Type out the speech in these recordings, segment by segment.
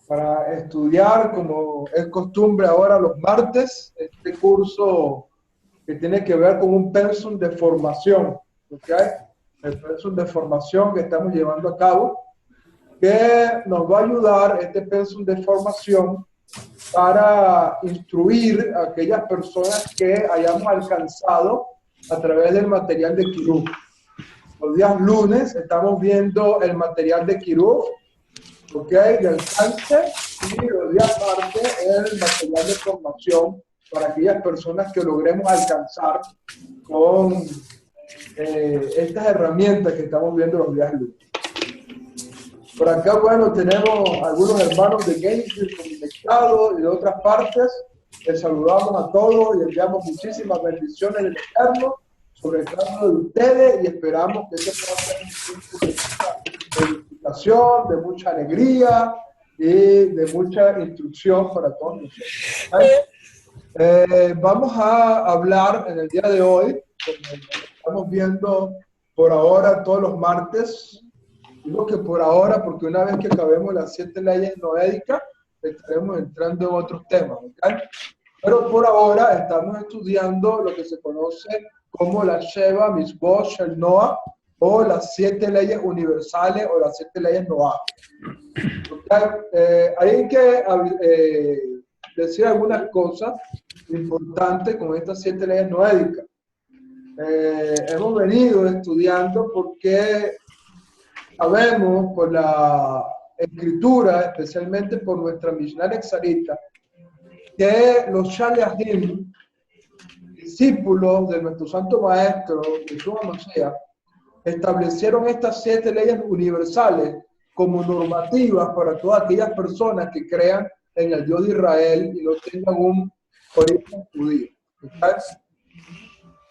para estudiar, como es costumbre ahora los martes, este curso que tiene que ver con un pensum de formación, ¿ok? El pensum de formación que estamos llevando a cabo, que nos va a ayudar este pensum de formación para instruir a aquellas personas que hayamos alcanzado a través del material de Kiruf. Los días lunes estamos viendo el material de Kiruf, ¿ok? De alcance, y los días martes el material de formación para aquellas personas que logremos alcanzar con estas herramientas que estamos viendo los días lunes. Por acá, bueno, tenemos algunos hermanos de Gainesville conectados y de otras partes. Les saludamos a todos y enviamos muchísimas bendiciones del Eterno sobre cada uno de ustedes y esperamos que este pueda ser un tiempo de edificación, de mucha alegría y de mucha instrucción para todos nosotros. Vamos a hablar en el día de hoy, como estamos viendo por ahora todos los martes. Digo que por ahora, porque una vez que acabemos las 7 leyes noédicas, estaremos entrando en otros temas, ¿okay? Pero por ahora estamos estudiando lo que se conoce como la Sheva, Mitzvot, Shel Noah, o las 7 leyes universales o las 7 leyes Noah. ¿Okay? Hay que decir algunas cosas importantes con estas 7 leyes noédicas. Hemos venido estudiando porque sabemos por la escritura, especialmente por nuestra Mishnah Exarita, que los Shaliachim, discípulos de nuestro Santo Maestro, Yeshua Mashiach, establecieron estas 7 leyes universales como normativas para todas aquellas personas que crean en el Dios de Israel y no tengan un origen judío. ¿Okay?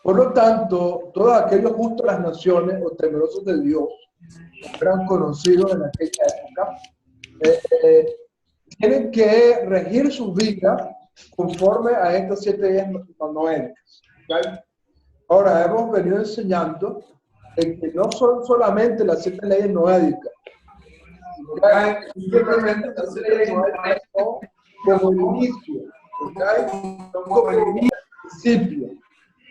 Por lo tanto, todos aquellos justos a las naciones o temerosos de Dios, eran conocidos en aquella época, tienen que regir su vida conforme a estas 7 leyes noédicas. ¿Okay? Ahora, hemos venido enseñando que no son solamente las 7 leyes noédicas, ¿okay? Simplemente las 7 leyes noédicas son como el inicio, ¿okay? Son como el principio,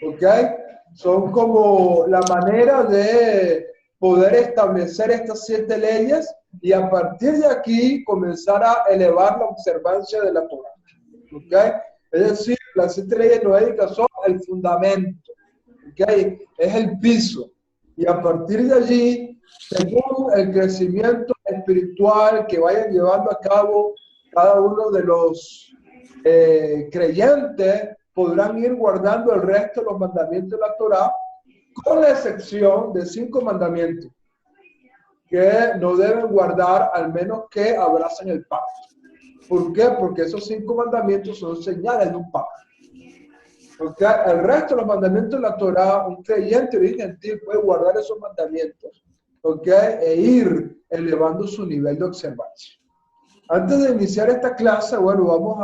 ¿okay? Son como la manera de poder establecer estas 7 leyes y a partir de aquí comenzar a elevar la observancia de la Torah. ¿Okay? Es decir, las 7 leyes noédicas son el fundamento, ¿okay? Es el piso. Y a partir de allí, según el crecimiento espiritual que vayan llevando a cabo cada uno de los creyentes, podrán ir guardando el resto de los mandamientos de la Torah, con la excepción de 5 mandamientos que no deben guardar al menos que abracen el pacto. ¿Por qué? Porque esos 5 mandamientos son señales de un pacto. Porque el resto de los mandamientos de la Torah, un creyente o un gentil puede guardar esos mandamientos, ¿okay? E ir elevando su nivel de observancia. Antes de iniciar esta clase, bueno, vamos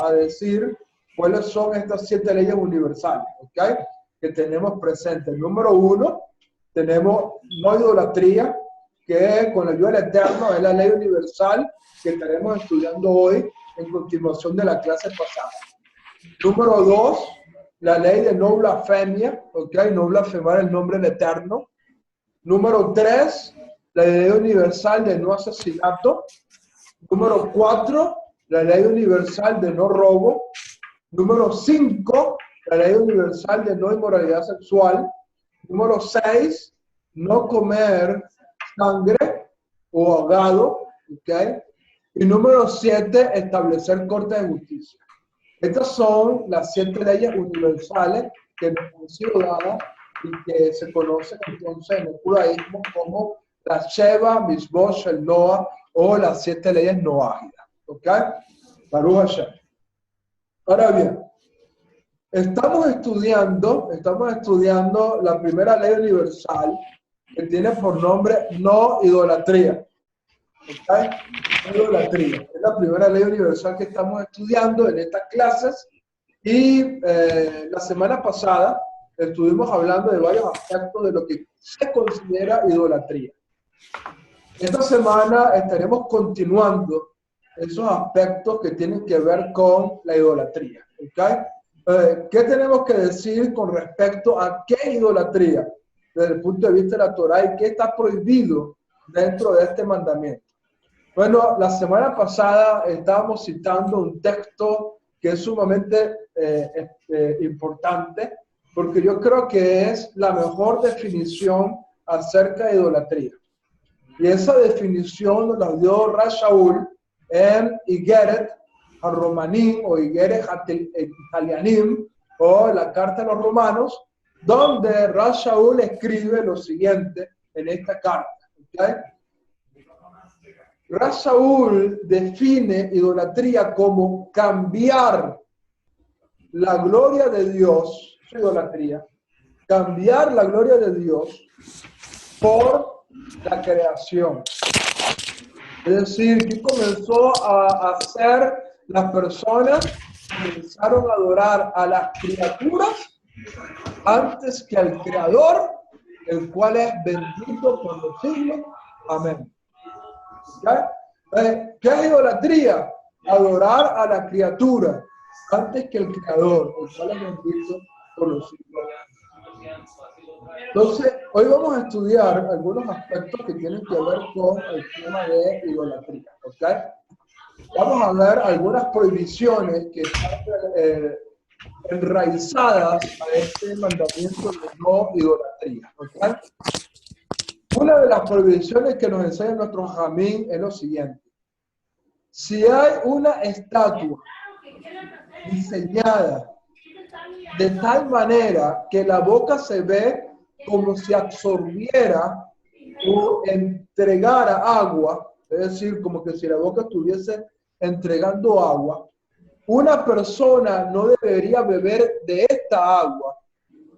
a decir cuáles son estas 7 leyes universales, ¿okay? Que tenemos presentes. Número 1, tenemos no idolatría, que con la ayuda del Eterno es la ley universal que estaremos estudiando hoy en continuación de la clase pasada. Número 2, la ley de no blasfemia, ¿okay? No blasfemar el nombre del Eterno. Número 3, la ley universal de no asesinato. Número 4, la ley universal de no robo. Número 5, la ley universal de no inmoralidad sexual. Número 6, no comer sangre o ahogado, ¿okay? Y número 7, establecer corte de justicia. Estas son las 7 leyes universales que nos han sido dadas y que se conocen entonces en el judaísmo como la Sheva, Mitzvot, Shel Noah o las 7 leyes noáhidas. ¿Ok? Baruch Hashem. Ahora bien, estamos estudiando la primera ley universal que tiene por nombre no idolatría. ¿Okay? No idolatría. Es la primera ley universal que estamos estudiando en estas clases y la semana pasada estuvimos hablando de varios aspectos de lo que se considera idolatría. Esta semana estaremos continuando esos aspectos que tienen que ver con la idolatría. ¿Okay? ¿Qué tenemos que decir con respecto a qué idolatría desde el punto de vista de la Torá y qué está prohibido dentro de este mandamiento? Bueno, la semana pasada estábamos citando un texto que es sumamente importante, porque yo creo que es la mejor definición acerca de idolatría. Y esa definición nos la dio Rav Shaul en Igeret HaRomanim o Igeret HaItalianim, o la carta de los romanos, donde Rav Shaul escribe lo siguiente en esta carta. ¿Okay? Rav Shaul define idolatría como cambiar la gloria de Dios, su idolatría, cambiar la gloria de Dios por la creación. Es decir, que comenzó a hacer las personas, comenzaron a adorar a las criaturas antes que al Creador, el cual es bendito por los siglos. Amén. ¿Qué es idolatría? Adorar a la criatura antes que el Creador, el cual es bendito por los siglos. Entonces, hoy vamos a estudiar algunos aspectos que tienen que ver con el tema de idolatría. ¿Okay? Vamos a ver algunas prohibiciones que están enraizadas a este mandamiento de no idolatría. ¿Okay? Una de las prohibiciones que nos enseña nuestro Jamín es lo siguiente. Si hay una estatua diseñada de tal manera que la boca se ve como si absorbiera o entregara agua, es decir, como que si la boca estuviese entregando agua, una persona no debería beber de esta agua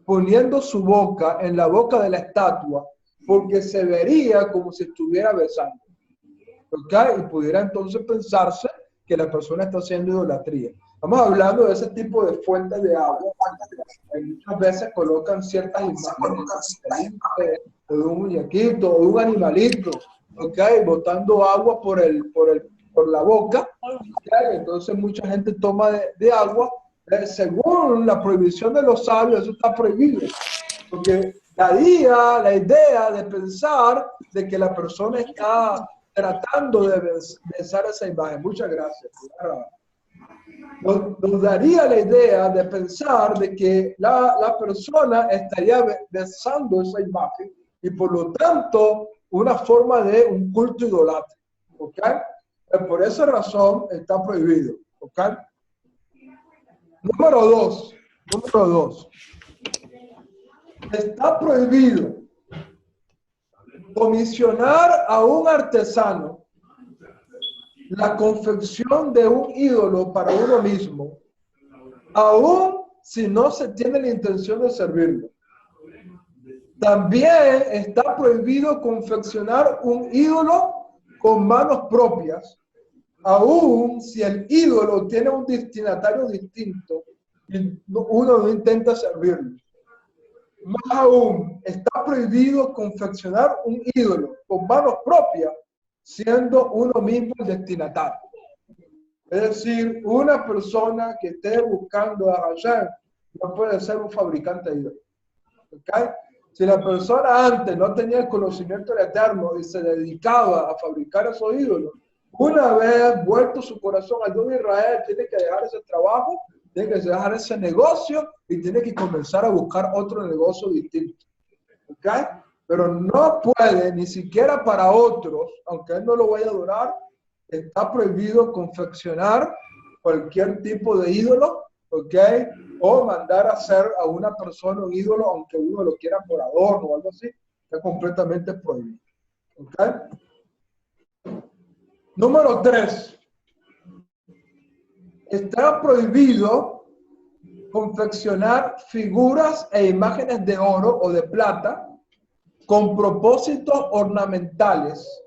poniendo su boca en la boca de la estatua, porque se vería como si estuviera besando. ¿Okay? Y pudiera entonces pensarse que la persona está haciendo idolatría. Estamos hablando de ese tipo de fuentes de agua. Muchas veces colocan ciertas imágenes de un muñequito o de un animalito, ¿okay? Botando agua por la boca. ¿Okay? Entonces mucha gente toma de agua. Según la prohibición de los sabios, eso está prohibido. Porque la idea de pensar de que la persona está tratando de besar esa imagen. Muchas gracias. Nos daría la idea de pensar de que la persona estaría besando esa imagen y por lo tanto una forma de un culto idolátrico. ¿Okay? Por esa razón está prohibido. ¿Okay? Número dos. Está prohibido comisionar a un artesano la confección de un ídolo para uno mismo, aun si no se tiene la intención de servirlo. También está prohibido confeccionar un ídolo con manos propias, aun si el ídolo tiene un destinatario distinto y uno no intenta servirlo. Más aún, está prohibido confeccionar un ídolo con manos propias, siendo uno mismo el destinatario. Es decir, una persona que esté buscando a Hashem no puede ser un fabricante de ídolos. ¿Okay? Si la persona antes no tenía el conocimiento del Eterno y se dedicaba a fabricar esos ídolos, una vez vuelto su corazón al Dios de Israel, tiene que dejar ese trabajo, tiene que dejar ese negocio y tiene que comenzar a buscar otro negocio distinto. ¿Okay? Pero no puede, ni siquiera para otros, aunque él no lo vaya a adorar, está prohibido confeccionar cualquier tipo de ídolo, ¿ok? O mandar a hacer a una persona un ídolo, aunque uno lo quiera por adorno o algo así, está completamente prohibido. ¿Ok? Número 3. Está prohibido confeccionar figuras e imágenes de oro o de plata con propósitos ornamentales,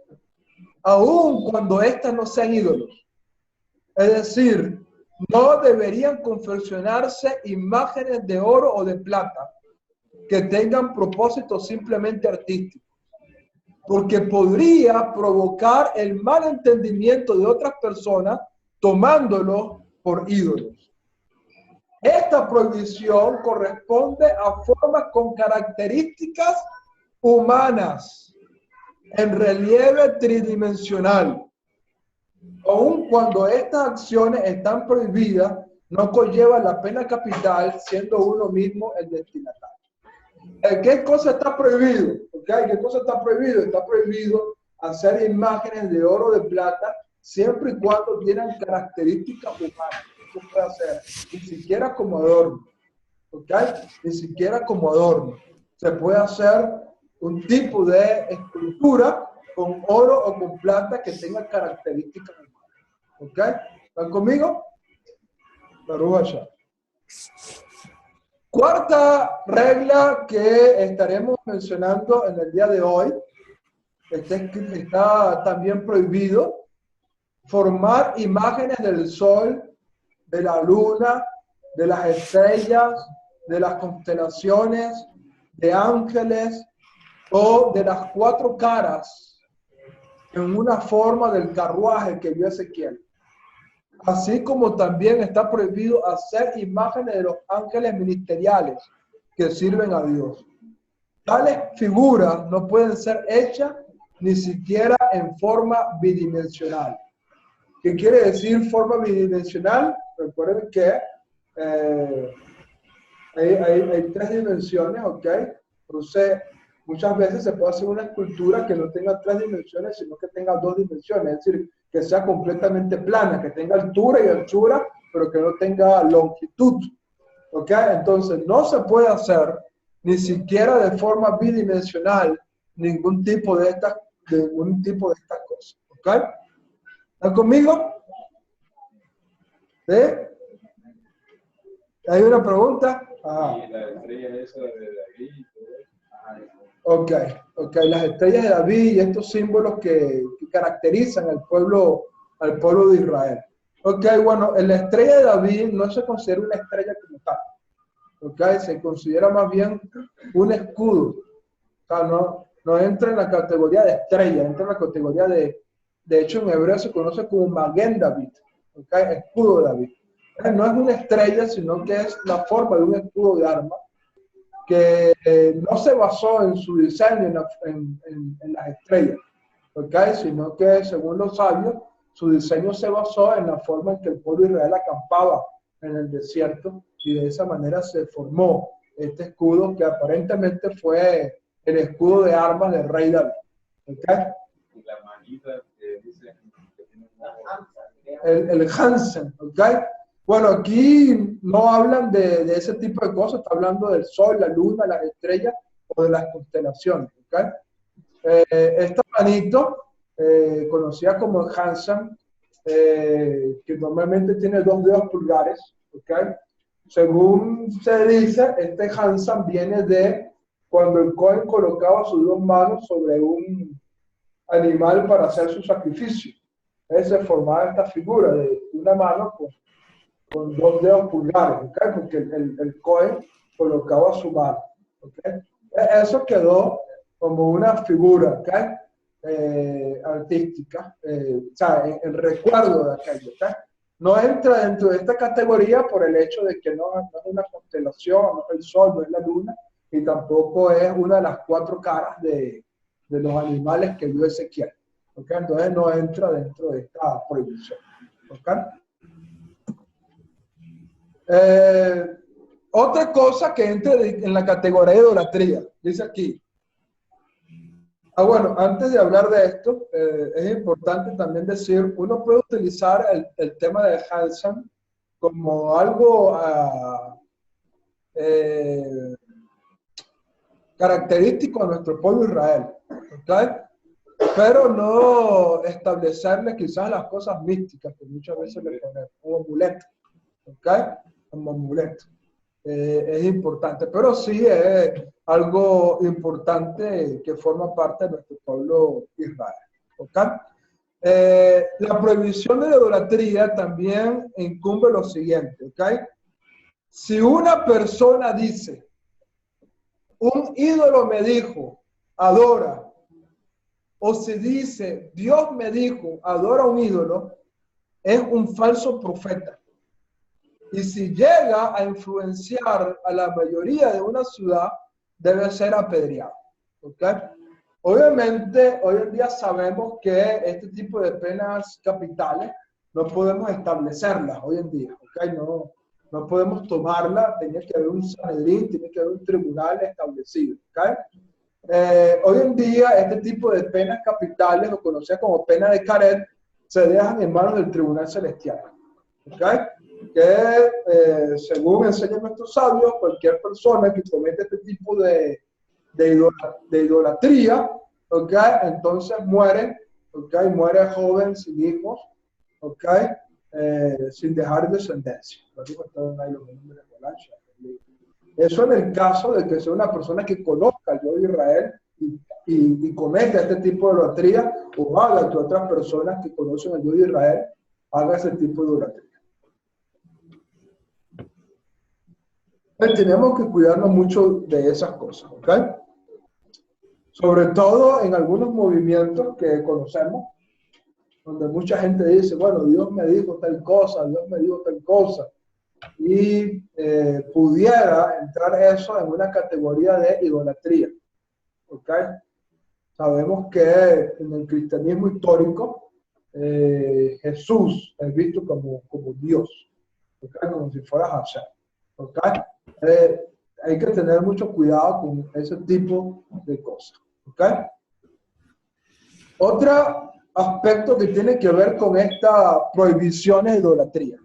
aun cuando éstas no sean ídolos. Es decir, no deberían confeccionarse imágenes de oro o de plata que tengan propósitos simplemente artísticos. porque podría provocar el mal entendimiento de otras personas tomándolos por ídolos. Esta prohibición corresponde a formas con características humanas en relieve tridimensional. Aun cuando estas acciones están prohibidas, no conlleva la pena capital, siendo uno mismo el destinatario. ¿Qué cosa está prohibido? ¿Okay? ¿Qué cosa está prohibido? Está prohibido hacer imágenes de oro o de plata siempre y cuando tengan características humanas. No se puede hacer, ni siquiera como adorno. ¿Okay? Ni siquiera como adorno. Se puede hacer un tipo de escultura con oro o con plata que tenga características humanas. ¿Ok? ¿Están conmigo? Baruch. Cuarta regla que estaremos mencionando en el día de hoy, está también prohibido formar imágenes del sol, de la luna, de las estrellas, de las constelaciones, de ángeles o de las cuatro caras en una forma del carruaje que vio Ezequiel. Así como también está prohibido hacer imágenes de los ángeles ministeriales que sirven a Dios. Tales figuras no pueden ser hechas ni siquiera en forma bidimensional. ¿Qué quiere decir forma bidimensional? Recuerden que hay tres dimensiones, ¿ok? Entonces, muchas veces se puede hacer una escultura que no tenga tres dimensiones, sino que tenga dos dimensiones, es decir, que sea completamente plana, que tenga altura y anchura, pero que no tenga longitud, ¿ok? Entonces, no se puede hacer, ni siquiera de forma bidimensional, ningún tipo de estas cosas, ¿ok? ¿Están conmigo? ¿Sí? ¿Hay una pregunta? Ajá. Y la estrella esa de David. Ok, las estrellas de David y estos símbolos que caracterizan al pueblo de Israel. Ok, bueno, la estrella de David no se considera una estrella como tal. Ok, se considera más bien un escudo. O sea, no entra en la categoría de estrella, entra en la categoría de hecho en hebreo se conoce como Maguen David. Ok, escudo de David. No es una estrella, sino que es la forma de un escudo de arma que no se basó en su diseño en las estrellas, ¿okay? Sino que según los sabios, su diseño se basó en la forma en que el pueblo de Israel acampaba en el desierto y de esa manera se formó este escudo que aparentemente fue el escudo de armas del rey David. ¿Okay? Y la manita que dice que tiene el Hansen, ¿ok? Bueno, aquí no hablan de ese tipo de cosas, está hablando del sol, la luna, las estrellas o de las constelaciones, ¿ok? Esta manito, conocida como el Hansen, que normalmente tiene 2 dedos pulgares, ¿ok? Según se dice, este Hansen viene de cuando el Cohen colocaba sus 2 manos sobre un animal para hacer su sacrificio. Se formaba esta figura de una mano con 2 dedos pulgares, ¿okay? Porque el Cohen colocaba su mano. ¿Okay? Eso quedó como una figura, ¿okay? Artística, o sea, en recuerdo de aquello. ¿Okay? No entra dentro de esta categoría por el hecho de que no es una constelación, no es el sol, no es la luna, y tampoco es una de las 4 caras de los animales que vio Ezequiel. ¿Okay? Entonces no entra dentro de esta prohibición. ¿Okay? Otra cosa que entra en la categoría de idolatría, dice aquí. Bueno, antes de hablar de esto, es importante también decir, uno puede utilizar el tema de Hansen como algo característico a nuestro pueblo Israel, ¿okay? Pero no establecerle quizás las cosas místicas que muchas veces le ponemos, como amuleto, ¿ok? Como amuleto. Es importante, pero sí es algo importante que forma parte de nuestro pueblo Israel, ¿ok? La prohibición de la idolatría también incumbe lo siguiente, ¿ok? Si una persona dice, un ídolo me dijo, adora, o si dice, Dios me dijo, adora a un ídolo, es un falso profeta. Y si llega a influenciar a la mayoría de una ciudad, debe ser apedreado. ¿Okay? Obviamente, hoy en día sabemos que este tipo de penas capitales no podemos establecerlas hoy en día. ¿Okay? No podemos tomarlas, tiene que haber un Sanedrín, tiene que haber un tribunal establecido. ¿Okay? Hoy en día, este tipo de penas capitales, o conocidas como pena de caret, se dejan en manos del Tribunal Celestial. ¿Okay? Que según enseñan nuestros sabios, cualquier persona que comete este tipo de idolatría, ¿okay? Entonces muere, ¿okay? Muere joven, sin hijos, ¿okay? Sin dejar descendencia. Eso en el caso de que sea una persona que conozca al Dios de Israel y cometa este tipo de idolatría, o haga que otras personas que conocen al Dios de Israel hagan ese tipo de idolatría. Tenemos que cuidarnos mucho de esas cosas, ¿ok? Sobre todo en algunos movimientos que conocemos, donde mucha gente dice, bueno, Dios me dijo tal cosa, Dios me dijo tal cosa, y pudiera entrar eso en una categoría de idolatría, ¿ok? Sabemos que en el cristianismo histórico, Jesús es visto como Dios, ¿ok? Como si fuera Hashem, ¿ok? Hay que tener mucho cuidado con ese tipo de cosas. ¿Okay? Otro aspecto que tiene que ver con esta prohibición de idolatría.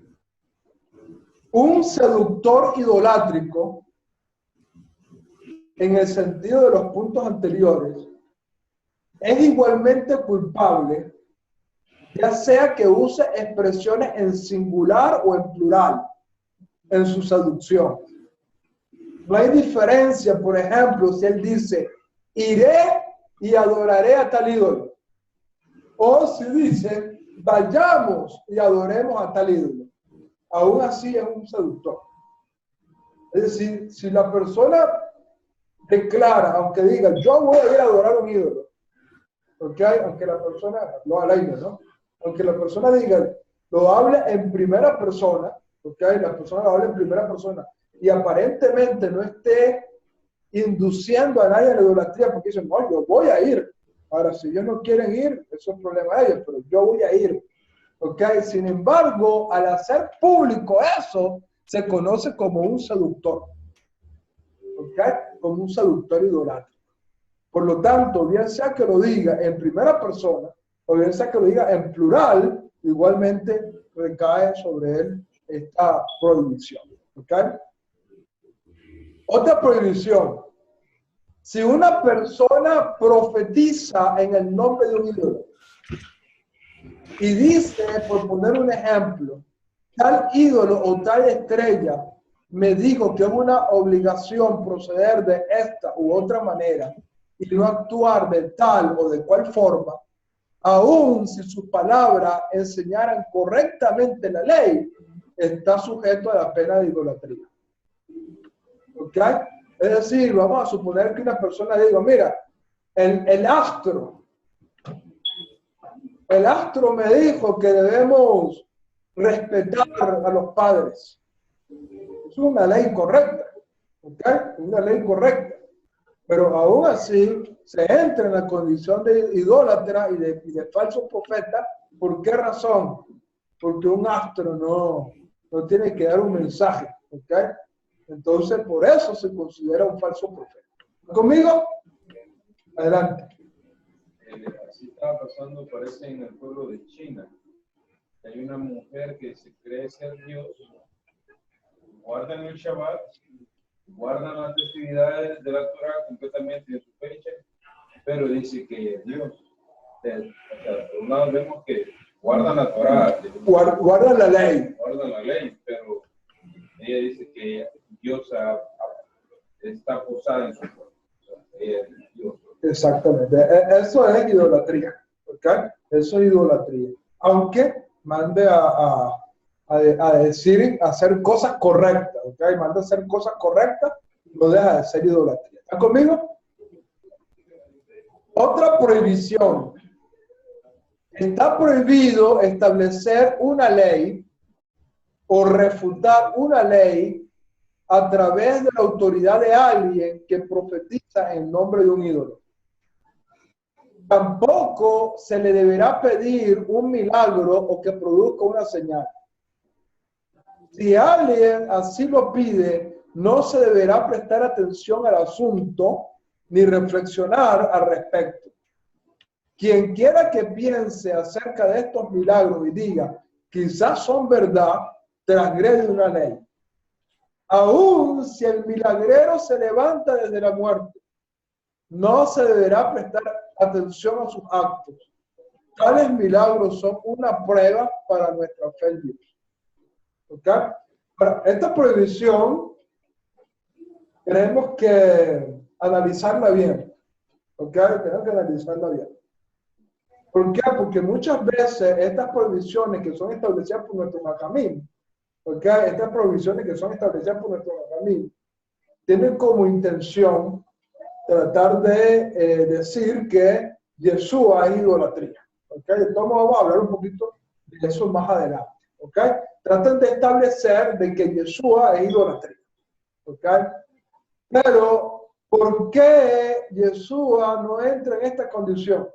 Un seductor idolátrico, en el sentido de los puntos anteriores, es igualmente culpable, ya sea que use expresiones en singular o en plural en su seducción. No hay diferencia, por ejemplo, si él dice, iré y adoraré a tal ídolo. O si dice, vayamos y adoremos a tal ídolo. Aún así es un seductor. Es decir, si la persona declara, aunque diga, yo voy a ir a adorar a un ídolo, ¿okay? Aunque la persona, no al aire, ¿no? Aunque la persona diga, lo hable en primera persona, ¿okay? La persona lo habla en primera persona, y aparentemente no esté induciendo a nadie a la idolatría, porque dicen, no, yo voy a ir. Ahora, si ellos no quieren ir, eso es problema de ellos, pero yo voy a ir. ¿Ok? Sin embargo, al hacer público eso, se conoce como un seductor. ¿Ok? Como un seductor idolátrico. Por lo tanto, bien sea que lo diga en primera persona, o bien sea que lo diga en plural, igualmente recae sobre él esta prohibición. ¿Ok? Otra prohibición. Si una persona profetiza en el nombre de un ídolo y dice, por poner un ejemplo, tal ídolo o tal estrella me dijo que es una obligación proceder de esta u otra manera y no actuar de tal o de cual forma, aun si sus palabras enseñaran correctamente la ley, está sujeto a la pena de idolatría. ¿Ok? Es decir, vamos a suponer que una persona diga, mira, el astro me dijo que debemos respetar a los padres. Es una ley correcta, ¿ok? Una ley correcta. Pero aún así se entra en la condición de idólatra y de falso profeta. ¿Por qué razón? Porque un astro no tiene que dar un mensaje, ¿ok? Entonces, por eso se considera un falso profeta. ¿Conmigo? Adelante. Así estaba pasando, parece, en el pueblo de China. Hay una mujer que se cree ser Dios, guardan el Shabbat, guardan las festividades de la Torah completamente en su fecha, pero dice que es Dios. O sea, por un lado vemos que guardan la Torah, guardan la ley. Guardan la ley, pero ella dice que Dios está posada en su cuerpo. O sea, ella es Dios. Exactamente. Eso es idolatría. ¿Ok? Eso es idolatría. Aunque mande a decir, a hacer cosas correctas. ¿Ok? Manda a hacer cosas correctas, no deja de ser idolatría. ¿Están conmigo? Otra prohibición Está prohibido establecer una ley o refutar una ley a través de la autoridad de alguien que profetiza en nombre de un ídolo. Tampoco se le deberá pedir un milagro o que produzca una señal. Si alguien así lo pide, no se deberá prestar atención al asunto ni reflexionar al respecto. Quien quiera que piense acerca de estos milagros y diga, quizás son verdad, transgrede una ley. Aún si el milagrero se levanta desde la muerte, no se deberá prestar atención a sus actos. Tales milagros son una prueba para nuestra fe en Dios. ¿Ok? Ahora, esta prohibición tenemos que analizarla bien. ¿Ok? Tenemos que analizarla bien. ¿Por qué? Porque muchas veces estas prohibiciones que son establecidas por nuestro Majamim, ¿ok? Estas prohibiciones que son establecidas por nuestro Majamim, tienen como intención tratar de decir que Yeshua es idolatría. ¿Ok? Entonces vamos a hablar un poquito de eso más adelante. ¿Ok? Tratan de establecer de que Yeshua es idolatría. ¿Ok? Pero, ¿por qué Yeshua no entra en esta condición?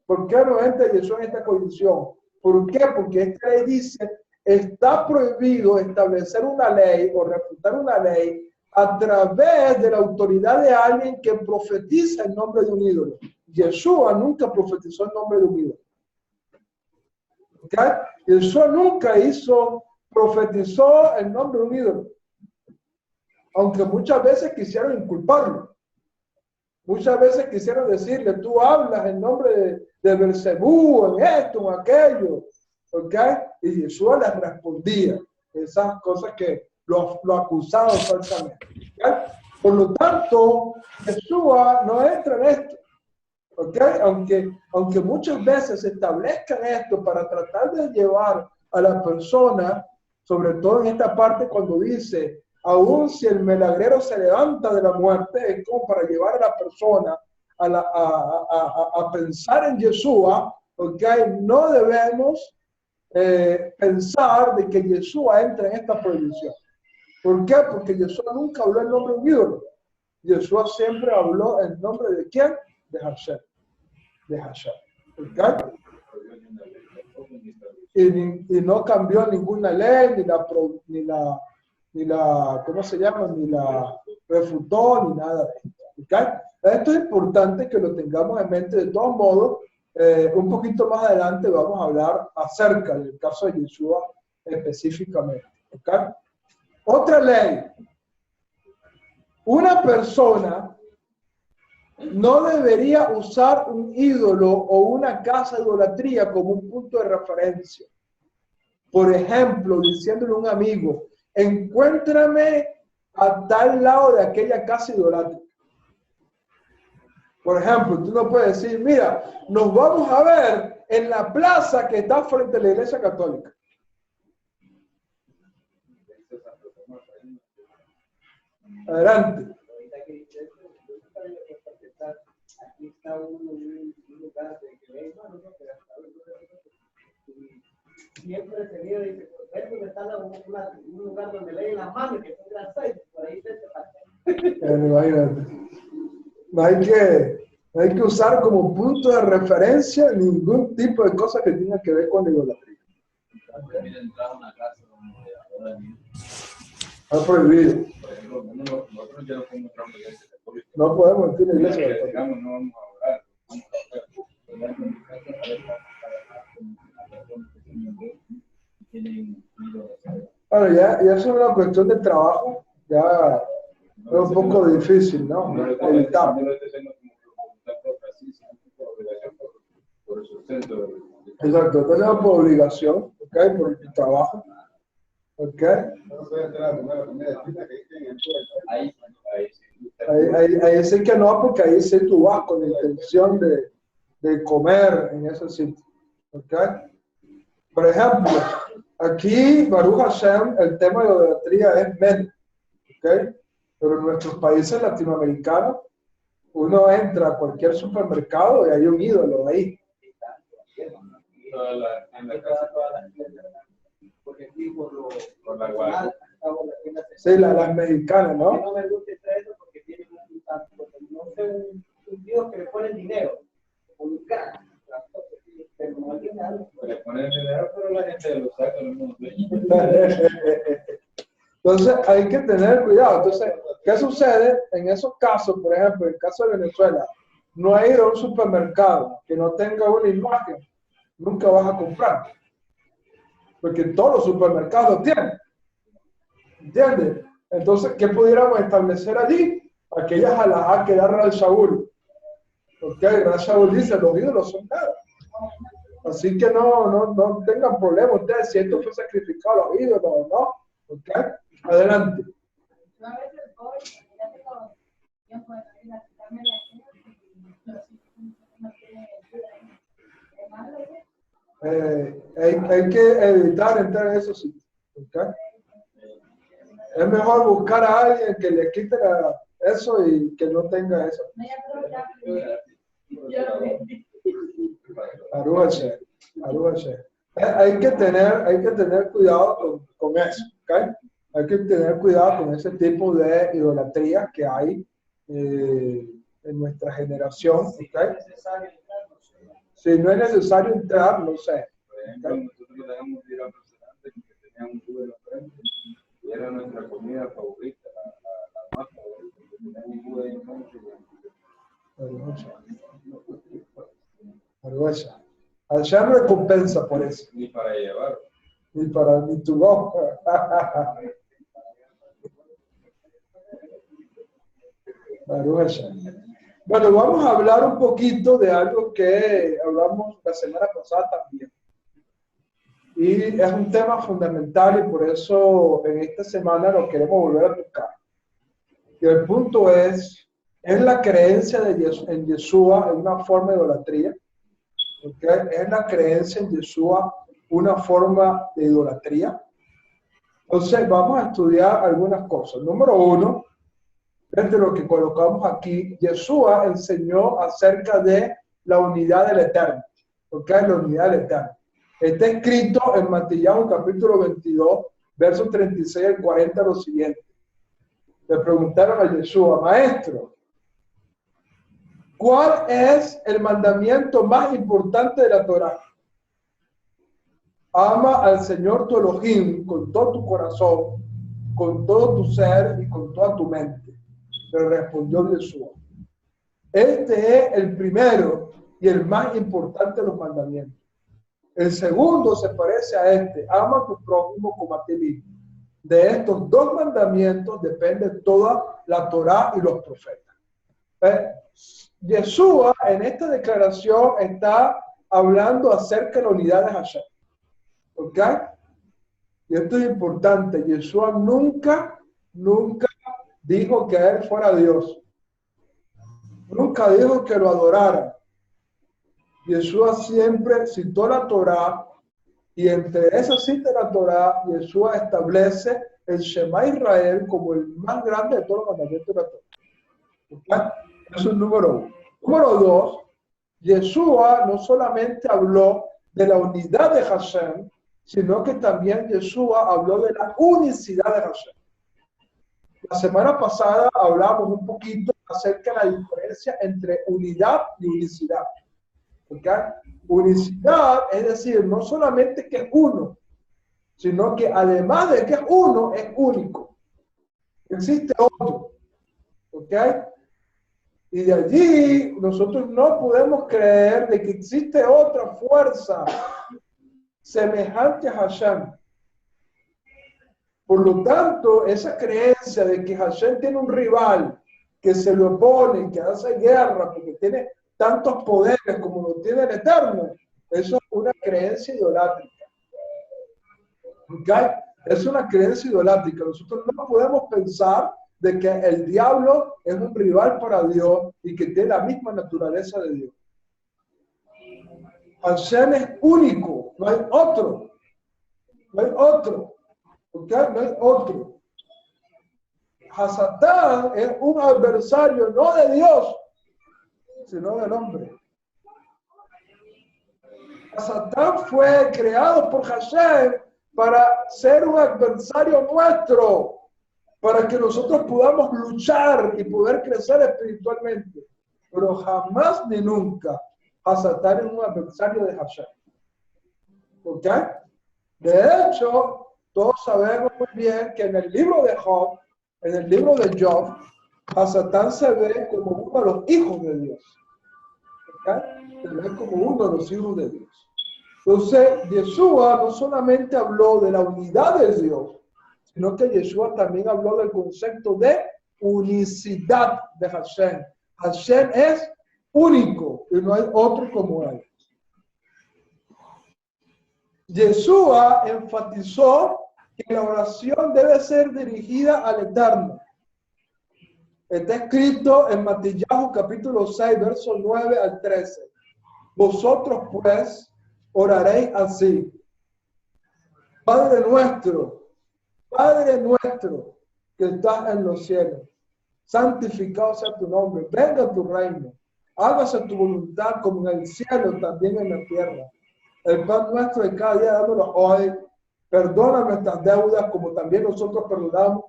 ¿Por qué no entra Yeshua en esta condición? ¿Por qué? Porque esta ley dice, está prohibido establecer una ley o refutar una ley a través de la autoridad de alguien que profetiza en nombre de un ídolo. Yeshua nunca profetizó en nombre de un ídolo. ¿Okay? Yeshua nunca profetizó en nombre de un ídolo. Aunque muchas veces quisieron inculparlo. Muchas veces quisieron decirle, tú hablas en nombre de Belcebú, en esto, en aquello. ¿Ok? Y Yeshua les respondía esas cosas que lo acusaban falsamente. ¿Okay? Por lo tanto, Yeshua no entra en esto. ¿Ok? Aunque muchas veces se establezcan esto para tratar de llevar a la persona, sobre todo en esta parte cuando dice, aún si el milagrero se levanta de la muerte, es como para llevar a la persona a pensar en Yeshua, ¿ok? No debemos pensar de que Yeshua entra en esta prohibición. ¿Por qué? Porque Yeshua nunca habló en nombre de un ídolo. Yeshua siempre habló en nombre de ¿quién? De Hashem. De Hashem. ¿Ok? Y no cambió ninguna ley, ni la, ¿cómo se llama? Ni la refutó, ni nada de esto. ¿Okay? Esto es importante que lo tengamos en mente. De todos modos, un poquito más adelante vamos a hablar acerca del caso de Yeshua específicamente. ¿Okay? Otra ley. Una persona no debería usar un ídolo o una casa de idolatría como un punto de referencia. Por ejemplo, diciéndole a un amigo, encuéntrame a tal lado de aquella casa idolátrica. Por ejemplo, tú no puedes decir, mira, nos vamos a ver en la plaza que está frente a la iglesia católica. Adelante. Aquí está un lugar de que siempre se viene y dice, es donde está un lugar donde leen las manos, que son las 6, por ahí se pasa. Imagínate. No hay que usar como punto de referencia ningún tipo de cosa que tenga que ver con la idolatría. Está prohibido. Nosotros ya no podemos entrar en la iglesia católica. No podemos entrar en la iglesia católica. No vamos a orar. Bueno, ya es una cuestión de trabajo, ya es un poco difícil, ¿no? Evitar. Exacto, tenemos por obligación, ¿ok? Por el trabajo, ¿ok? Ahí sí que no, porque ahí sí tú vas con la intención de comer en ese sitio, ¿ok? Por ejemplo, aquí, Baruch Hashem, el tema de la idolatría es menos, ¿ok? Pero en nuestros países latinoamericanos, uno entra a cualquier supermercado y hay un ídolo ahí. En la casa. Porque aquí Por la guardia. Sí, las mexicanas, no ¿no? me gusta eso porque tienen no sé, un Dios que le pone dinero, un crack, pero no hay dinero. Le ponen dinero, pero la gente lo saca, no lo Entonces hay que tener cuidado. Entonces, ¿qué sucede en esos casos? Por ejemplo, en el caso de Venezuela, no hay ir a un supermercado que no tenga una imagen, nunca vas a comprar. Porque todos los supermercados tienen. ¿Entiendes? Entonces, ¿qué pudiéramos establecer allí? Aquellas halajá que da Ral Shaul. Ok, Ral Shaul dice, los ídolos son nada. Así que no tengan problemas ustedes si esto fue sacrificado a los ídolos o no. Ok, adelante. Yo a veces voy, ya tengo tiempo de venir a quitarme la cena, pero si no tiene Hay que evitar entrar en esos sitios. ¿Okay? Es mejor buscar a alguien que le quite eso y que no tenga eso. Arúgase. Hay que tener cuidado con eso. ¿Okay? Hay que tener cuidado con ese tipo de idolatría que hay en nuestra generación. ¿Okay? Si no es necesario entrar, no sé. Por ejemplo, nosotros dejamos de ir a un restaurante que tenía un jugo en la frente y era nuestra comida favorita, la más favorita, porque tenía un jugo de frente. Arúgase. Allá no recompensa por eso. Ni para llevar. Ni tu voz. Bueno, vamos a hablar un poquito de algo que hablamos la semana pasada también. Y es un tema fundamental y por eso en esta semana lo queremos volver a tocar. Y el punto es la creencia en Yeshua en una forma de idolatría. ¿Okay? ¿Es la creencia en Yeshua una forma de idolatría? Entonces vamos a estudiar algunas cosas. Número uno, desde lo que colocamos aquí, Yeshua enseñó acerca de la unidad del Eterno. ¿Okay? La unidad del Eterno. Está escrito en Mateo capítulo 22, versos 36 al 40, lo siguiente. Le preguntaron a Yeshua, maestro, ¿cuál es el mandamiento más importante de la Torá? Ama al Señor tu Elohim con todo tu corazón, con todo tu ser y con toda tu mente. Le respondió Yeshua. Este es el primero y el más importante de los mandamientos. El segundo se parece a este. Ama a tu prójimo como a ti mismo. De estos dos mandamientos depende toda la Torá y los profetas. Yeshua en esta declaración está hablando acerca de la unidad de Hashem. ¿Ok? Y esto es importante. Yeshua nunca dijo que él fuera Dios. Nunca dijo que lo adoraran. Yeshua siempre citó la Torá y entre esas citas de la Torá, Yeshua establece el Shema Israel como el más grande de todos los mandamientos de la Torá. ¿Ok? Eso es número uno. Número dos, Yeshua no solamente habló de la unidad de Hashem, sino que también Yeshua habló de la unicidad de Hashem. La semana pasada hablamos un poquito acerca de la diferencia entre unidad y unicidad. ¿Okay? Unicidad es decir, no solamente que es uno, sino que además de que es uno, es único. Existe otro. ¿Ok? Y de allí nosotros no podemos creer de que existe otra fuerza semejante a Hashem. Por lo tanto, esa creencia de que Hashem tiene un rival que se le opone, que hace guerra, porque tiene tantos poderes como lo tiene el Eterno, eso es una creencia idolátrica. ¿Okay? Es una creencia idolátrica. Nosotros no podemos pensar de que el diablo es un rival para Dios y que tiene la misma naturaleza de Dios. Hashem es único, no hay otro. No hay otro. ¿Okay? No hay otro. Hasatán es un adversario no de Dios, sino del hombre. Satán fue creado por Hashem para ser un adversario nuestro, para que nosotros podamos luchar y poder crecer espiritualmente. Pero jamás ni nunca Satán es un adversario de Hashem. ¿Ok? De hecho, todos sabemos muy bien que en el libro de Job, en el libro de Job, a Satán se ve como uno de los hijos de Dios. ¿Ok? Se ve como uno de los hijos de Dios. Entonces, Yeshua no solamente habló de la unidad de Dios, sino que Yeshua también habló del concepto de unicidad de Hashem. Hashem es único y no hay otro como él. Yeshua enfatizó que la oración debe ser dirigida al Eterno. Está escrito en Matillahu capítulo 6, versos 9 al 13. Vosotros pues oraréis así. Padre nuestro, que estás en los cielos, santificado sea tu nombre, venga tu reino, hágase tu voluntad como en el cielo, también en la tierra. El pan nuestro de cada día dándolo hoy, perdona nuestras deudas como también nosotros perdonamos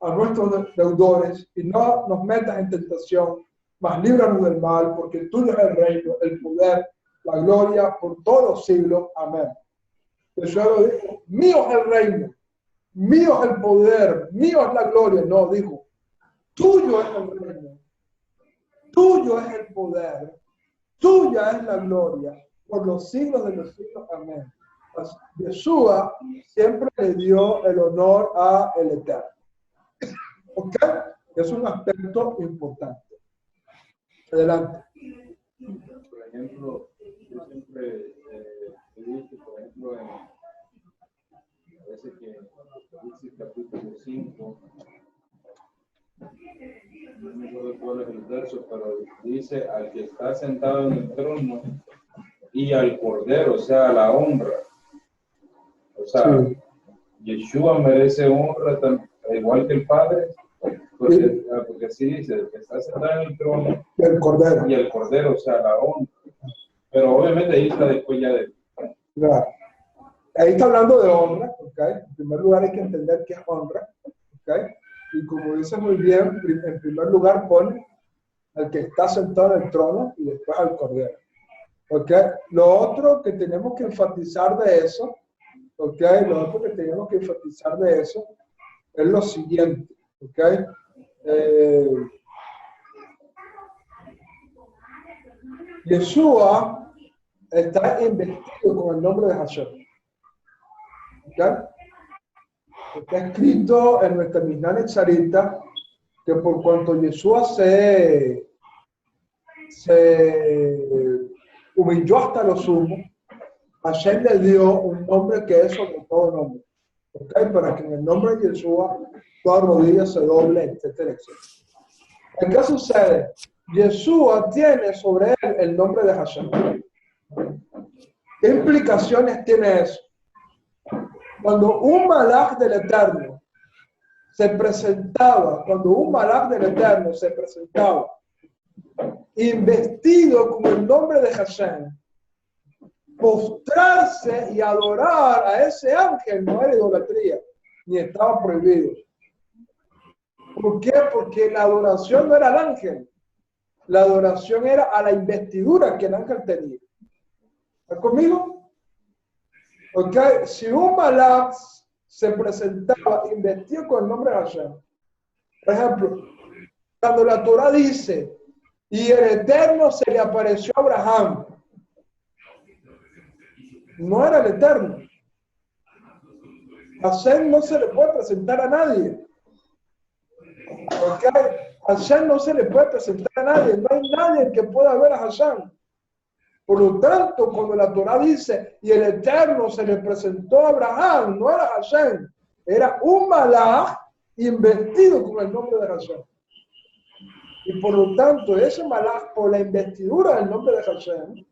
a nuestros deudores y no nos metas en tentación, mas líbranos del mal, porque tuyo es el reino, el poder, la gloria por todos los siglos. Amén. Jesús lo dijo, mío es el reino, mío es el poder, mío es la gloria. No, dijo, tuyo es el reino, tuyo es el poder, tuya es la gloria por los siglos de los siglos. Amén. Yeshua siempre le dio el honor a el Eterno. ¿Ok? Es un aspecto importante. Adelante. Por ejemplo, yo siempre he dicho, por ejemplo, parece que dice capítulo 5, no me acuerdo cuál es el verso, pero dice al que está sentado en el trono y al Cordero, o sea, la honra. O sea, sí. Yeshua merece honra igual que el Padre, porque así dice, el que está sentado en el trono y el Cordero, o sea, la honra. Pero obviamente ahí está después ya de... Claro. Ahí está hablando de honra, ¿ok? En primer lugar hay que entender qué es honra, ¿ok? Y como dice muy bien, en primer lugar pone al que está sentado en el trono y después al Cordero, ¿ok? Lo otro que tenemos que enfatizar de eso, ¿ok? Lo otro que tenemos que enfatizar de eso es lo siguiente, ¿ok? Yeshua está investido con el nombre de Hashem. ¿Okay? Está escrito en nuestra Mishnah Netzarita que por cuanto Yeshua se humilló hasta lo sumo, Hashem le dio un nombre que es sobre todo nombre. ¿Okay? Para que en el nombre de Yeshua toda rodilla se doble, etcétera, etcétera. ¿Qué sucede? Yeshua tiene sobre él el nombre de Hashem. ¿Qué implicaciones tiene eso? Cuando un malach del Eterno se presentaba, investido con el nombre de Hashem, postrarse y adorar a ese ángel no era idolatría, ni estaba prohibido. ¿Por qué? Porque la adoración no era al ángel, la adoración era a la investidura que el ángel tenía. ¿Está conmigo? Ok, si un malach se presentaba investido con el nombre de Hashem, por ejemplo, cuando la Torah dice, y el Eterno se le apareció a Abraham, no era el Eterno. Hashem no se le puede presentar a nadie. ¿Ok? Hashem no se le puede presentar a nadie. No hay nadie que pueda ver a Hashem. Por lo tanto, cuando la Torah dice, y el Eterno se le presentó a Abraham, no era Hashem, era un malach investido con el nombre de Hashem. Y por lo tanto, ese malach, por la investidura del nombre de Hashem,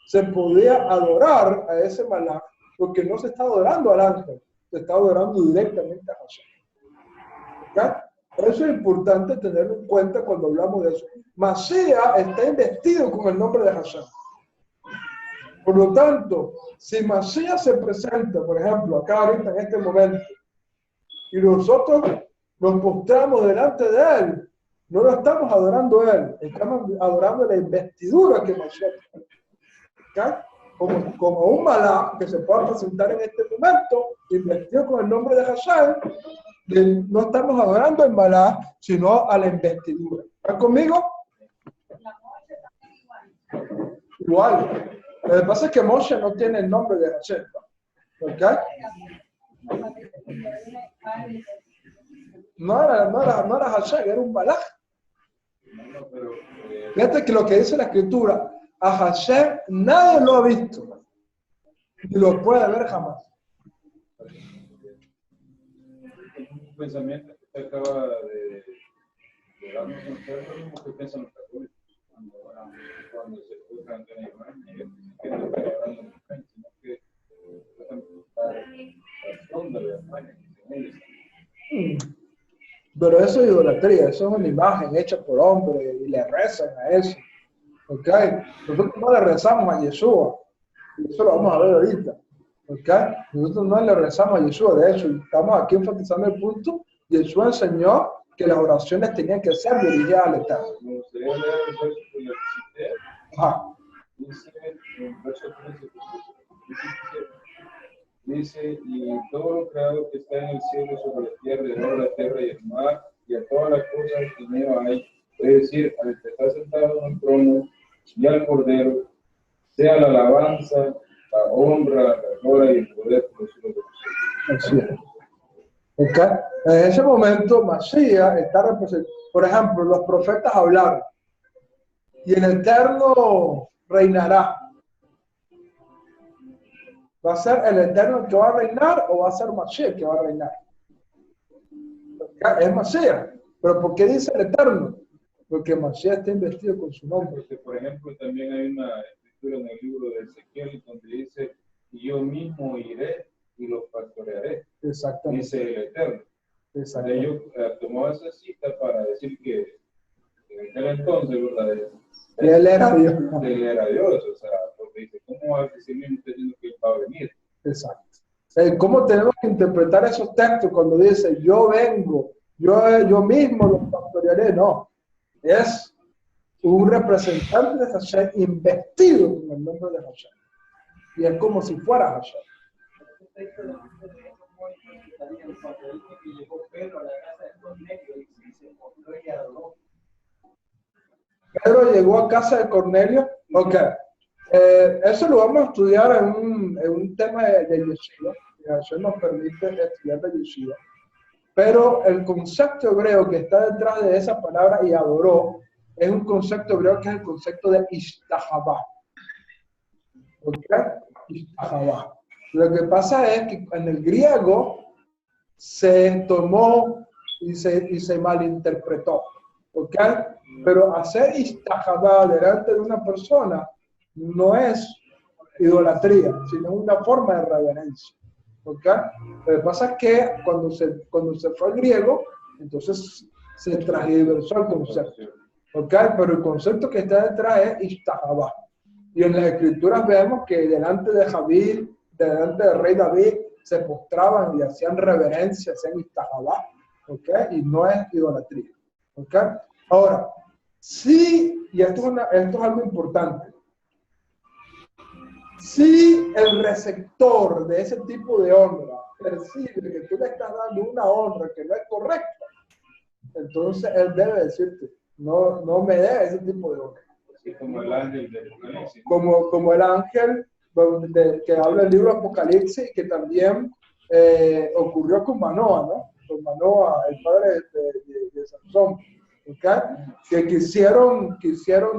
se podía adorar a ese malach, porque no se está adorando al ángel, se está adorando directamente a Hashem. ¿Okay? Eso es importante tenerlo en cuenta cuando hablamos de eso. Mashiach está investido con el nombre de Hashem. Por lo tanto, si Mashiach se presenta, por ejemplo, acá ahorita en este momento, y nosotros nos postramos delante de él, no lo estamos adorando a él, estamos adorando la investidura que Mashiach tiene. ¿Okay? Como un malá que se puede presentar en este momento, investido con el nombre de Hashem, no estamos adorando al malá, sino a la investidura. ¿Están conmigo? Igual. Lo que pasa es que Moshe no tiene el nombre de Hashem. ¿Ok? No era Hashem, era un malaj. Fíjate que lo que dice la escritura, a Hashem nadie lo ha visto, ni lo puede ver jamás. Un pensamiento que te acaba de darnos un lo mismo que piensan los católicos cuando se encuentran en la imagen, que no están hablando de imagen, sino que están tratando de la imagen. Pero eso es idolatría, eso es una imagen hecha por hombres y le rezan a eso. ¿Ok? Nosotros no le rezamos a Yeshua, y eso lo vamos a ver ahorita. ¿Ok? Nosotros no le rezamos a Yeshua, de hecho, estamos aquí enfatizando el punto. Yeshua enseñó que las oraciones tenían que ser dirigidas al Eterno. Me gustaría leer el verso que le cité. Ajá. Dice en el verso 13, dice, y todo lo creado que está en el cielo, sobre la tierra, debajo de la tierra y el mar, y a todas las cosas que en ello hay, es decir, al que está sentado en el trono y al Cordero, sea la alabanza, la honra, la gloria y el poder por los siglos de los siglos. Así es. ¿Okay? En ese momento, Mashiach está representando. Por ejemplo, los profetas hablaron y el Eterno reinará. ¿Va a ser el Eterno el que va a reinar o va a ser Mashiach el que va a reinar? ¿Okay? Es Mashiach. ¿Pero por qué dice el Eterno? Porque Mashiach está investido con su nombre. Porque, por ejemplo, también hay una escritura en el libro de Ezequiel donde dice, yo mismo iré y los pastorearé. Exactamente. Dice el Eterno. Exactamente. Ellos tomaban esa cita para decir que en aquel entonces, ¿verdad? Él era Dios. Él era Dios, o sea, porque dice, ¿cómo va a decir mismo usted diciendo que él va a venir? Exacto. ¿Cómo tenemos que interpretar esos textos cuando dice, yo vengo, yo mismo los pastorearé? No. Es un representante de Hashem investido con el nombre de Hashem. Y es como si fuera Hashem. Pedro llegó a casa de Cornelio. Ok. Eso lo vamos a estudiar en un tema de Yeshiva. Hashem nos permite estudiar de Yeshiva. Pero el concepto hebreo que está detrás de esa palabra y adoró es un concepto hebreo que es el concepto de ishtahavá. ¿Ok? Ishtahavá. Lo que pasa es que en el griego se tomó y se malinterpretó. ¿Ok? Pero hacer ishtahavá delante de una persona no es idolatría, sino una forma de reverencia. ¿Ok? Lo que pasa es que cuando se fue al griego, entonces se transversó el concepto. ¿Ok? Pero el concepto que está detrás es ishtahavá. Y en las escrituras vemos que delante de David, delante del rey David, se postraban y hacían reverencia, hacían ishtahavá. ¿Ok? Y no es idolatría. ¿Ok? Ahora, sí, y esto es algo importante. Si el receptor de ese tipo de honra percibe que tú le estás dando una honra que no es correcta, entonces él debe decirte, no me dé ese tipo de honra. Así como el ángel de Apocalipsis. Como el ángel que habla el libro de Apocalipsis, que también ocurrió con Manoah, ¿no? Con Manoah, el padre de Sansón, ¿okay? Que quisieron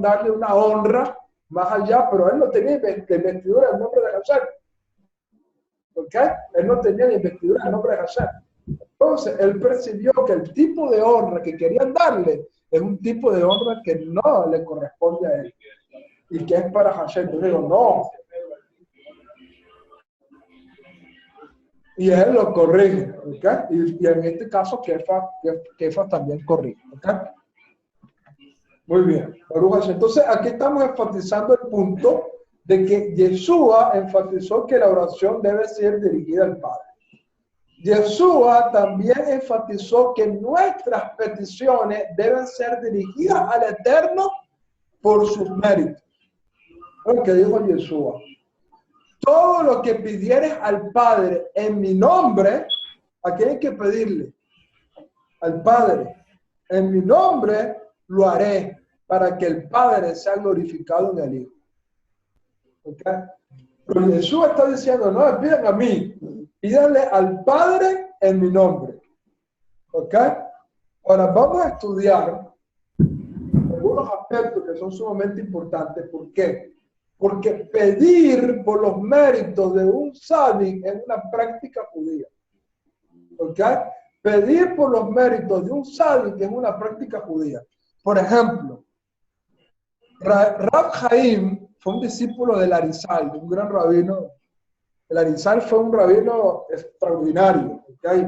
darle una honra más allá, pero él no tenía investidura en nombre de Hashem. ¿Ok? Él no tenía investidura en nombre de Hashem. Entonces, él percibió que el tipo de honra que querían darle es un tipo de honra que no le corresponde a él. Y que es para Hashem. Yo digo, no. Y él lo corrige. ¿Ok? Y en este caso, Kefa también corrige. ¿Ok? Muy bien. Entonces, aquí estamos enfatizando el punto de que Yeshua enfatizó que la oración debe ser dirigida al Padre. Yeshua también enfatizó que nuestras peticiones deben ser dirigidas al Eterno por sus méritos. Lo que dijo Yeshua: todo lo que pidieres al Padre en mi nombre, ¿a quién hay que pedirle? Al Padre. En mi nombre lo haré, para que el Padre sea glorificado en el Hijo. ¿Okay? Pero Jesús está diciendo: no me pidan a mí, pídanle al Padre en mi nombre. ¿Ok? Ahora vamos a estudiar algunos aspectos que son sumamente importantes. ¿Por qué? Porque pedir por los méritos de un tzadik es una práctica judía. ¿Ok? Pedir por los méritos de un tzadik es una práctica judía. Por ejemplo, Rab Haim fue un discípulo del Arizal, de un gran rabino. El Arizal fue un rabino extraordinario, ¿okay?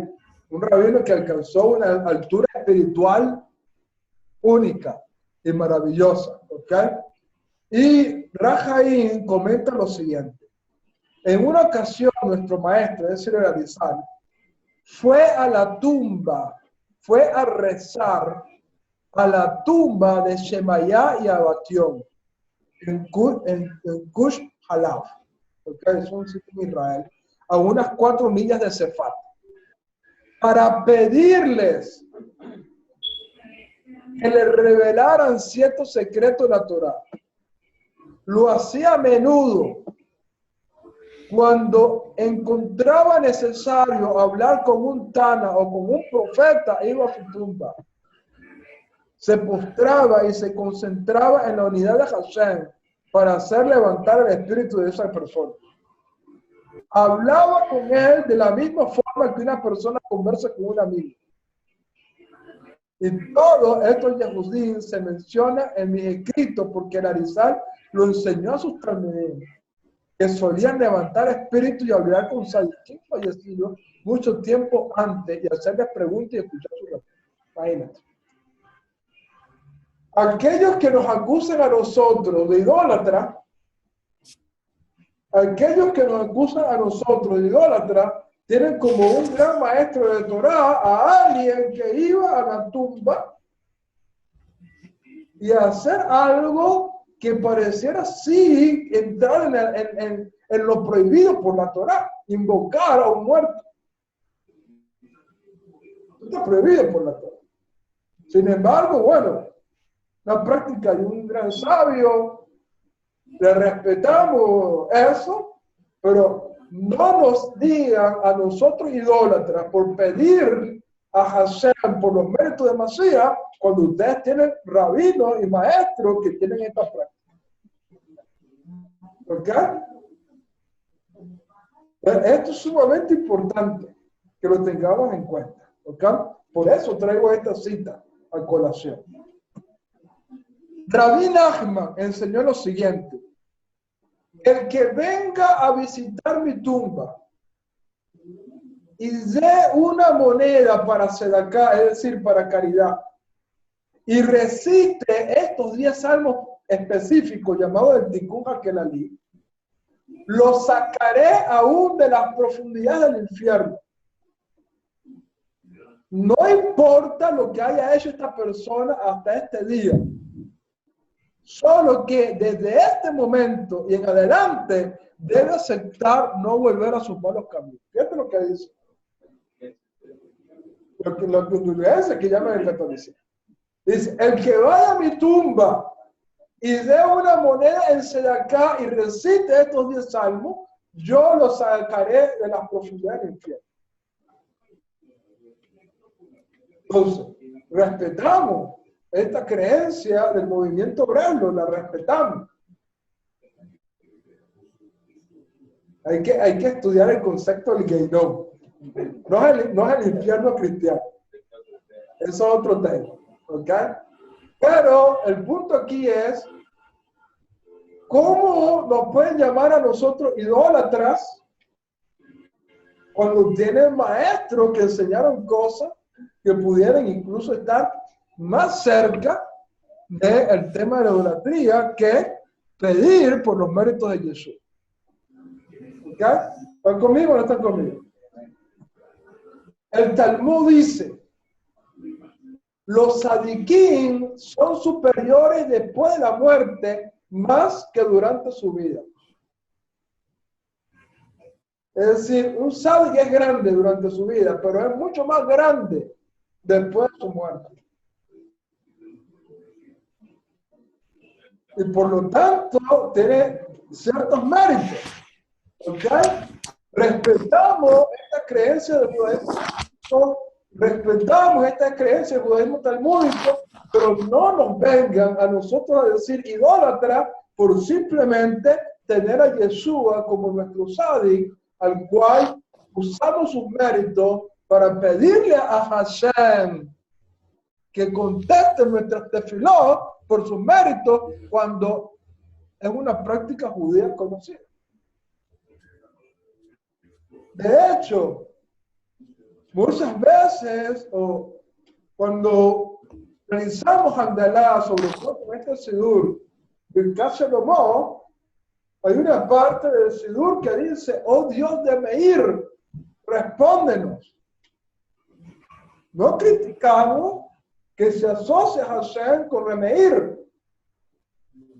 Un rabino que alcanzó una altura espiritual única y maravillosa. ¿Okay? Y Rab Haim comenta lo siguiente: en una ocasión nuestro maestro, es decir, el Arizal, fue a la tumba, fue a rezar a la tumba de Shemayá y Abatión en Kush Halaf, okay, es un sitio en Israel, a unas 4 millas de Sefat, para pedirles que le revelaran ciertos secretos de la Torá. Lo hacía a menudo. Cuando encontraba necesario hablar con un Tana o con un profeta, iba a su tumba. Se postraba y se concentraba en la unidad de Hashem para hacer levantar el espíritu de esa persona. Hablaba con él de la misma forma que una persona conversa con un amigo. Y todo esto en Yehudín se menciona en mis escritos porque el Arizal lo enseñó a sus talmidim, que solían levantar espíritu y hablar con Sadikim fallecidos mucho tiempo antes y hacerles preguntas y escuchar sus respuestas. Imagínate. Aquellos que nos acusan a nosotros de idólatra, tienen como un gran maestro de Torá a alguien que iba a la tumba y hacer algo que pareciera sí entrar en lo prohibido por la Torá, invocar a un muerto. Está prohibido por la Torá. Sin embargo, bueno, la práctica de un gran sabio, le respetamos eso, pero no nos digan a nosotros idólatras por pedir a Hashem por los méritos de Masías cuando ustedes tienen rabinos y maestros que tienen esta práctica. ¿Ok? Esto es sumamente importante que lo tengamos en cuenta. ¿Ok? Por eso traigo esta cita a colación. Rabbi Nachman enseñó lo siguiente: el que venga a visitar mi tumba y dé una moneda para sedaká, es decir, para caridad, y recite estos 10 salmos específicos llamados el Tikkun HaKelali, lo sacaré aún de las profundidades del infierno. No importa lo que haya hecho esta persona hasta este día. Solo que desde este momento y en adelante debe aceptar no volver a sus malos caminos. Fíjate lo que dice. Lo que llaman el catolicismo. Dice: el que vaya a mi tumba y dé una moneda en sedaká y recite estos 10 salmos, yo lo sacaré de las profundidades del infierno. Entonces, respetamos esta creencia del movimiento obrero, la respetamos. Hay que estudiar el concepto del Gehinnom. No es el infierno cristiano. Eso es otro tema. ¿Ok? Pero el punto aquí es: ¿cómo nos pueden llamar a nosotros idólatras cuando tienen maestros que enseñaron cosas que pudieran incluso estar más cerca del tema de la idolatría que pedir por los méritos de Jesús. ¿Ok? ¿Están conmigo o no están conmigo? El Talmud dice, los sadiquín son superiores después de la muerte más que durante su vida. Es decir, un sadik es grande durante su vida, pero es mucho más grande después de su muerte. Y por lo tanto, tiene ciertos méritos. ¿Ok? Respetamos esta creencia del judaísmo, respetamos esta creencia del judaísmo talmúdico, pero no nos vengan a nosotros a decir idólatra por simplemente tener a Yeshua como nuestro sadik, al cual usamos sus méritos para pedirle a Hashem que conteste nuestras tefilot por sus méritos cuando es una práctica judía conocida. De hecho, muchas veces, o cuando realizamos Handalá, sobre todo con este Sidur, del Salomón, hay una parte del Sidur que dice, oh Dios de Meir, respóndenos. No criticamos que se asocie a Hashem con Remeir.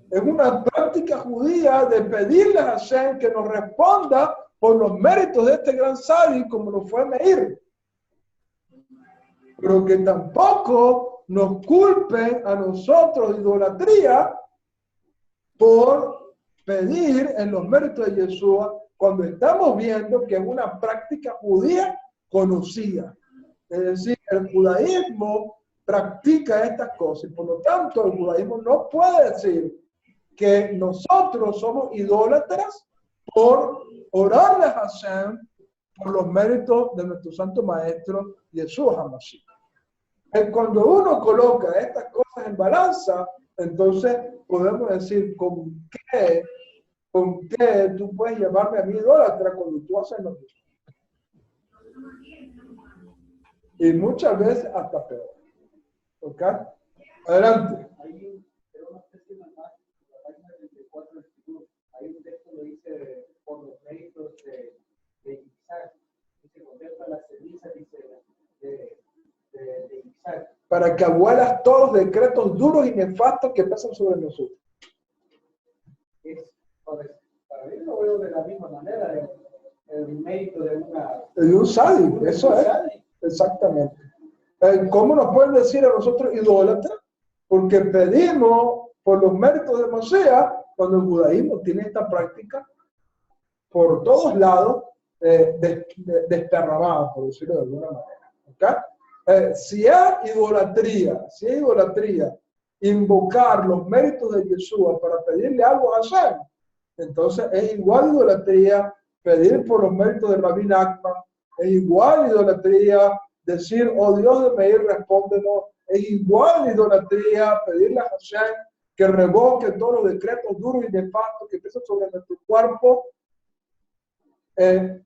Es una práctica judía de pedirle a Hashem que nos responda por los méritos de este gran sabio como lo fue Meir. Pero que tampoco nos culpen a nosotros de idolatría por pedir en los méritos de Yeshua cuando estamos viendo que es una práctica judía conocida. Es decir, el judaísmo practica estas cosas y por lo tanto el judaísmo no puede decir que nosotros somos idólatras por orarle a Hashem por los méritos de nuestro santo maestro Yeshua HaMashiach. Cuando uno coloca estas cosas en balanza, entonces podemos decir con qué tú puedes llamarme a mí idólatra cuando tú haces lo mismo. Y muchas veces hasta peor. ¿Ok? Adelante. Hay un texto que dice por los méritos de Isaac, dice contempla las cenizas, dice de Isaac. Para que abuelas todos los decretos duros y nefastos que pesan sobre nosotros. Para mí lo veo de la misma manera, el mérito de un sádico, eso es. Exactamente. ¿Cómo nos pueden decir a nosotros idólatras? Porque pedimos por los méritos de Mashiach, cuando el judaísmo tiene esta práctica por todos lados desparramada, por decirlo de alguna manera. ¿Okay? Si hay idolatría, invocar los méritos de Yeshua para pedirle algo a Hashem, entonces es igual idolatría pedir por los méritos de Rabbi Nachman, es igual idolatría decir, oh Dios de Meir, respóndenos, es igual idolatría pedirle a Hashem que revoque todos los decretos duros y nefastos que pesan sobre nuestro cuerpo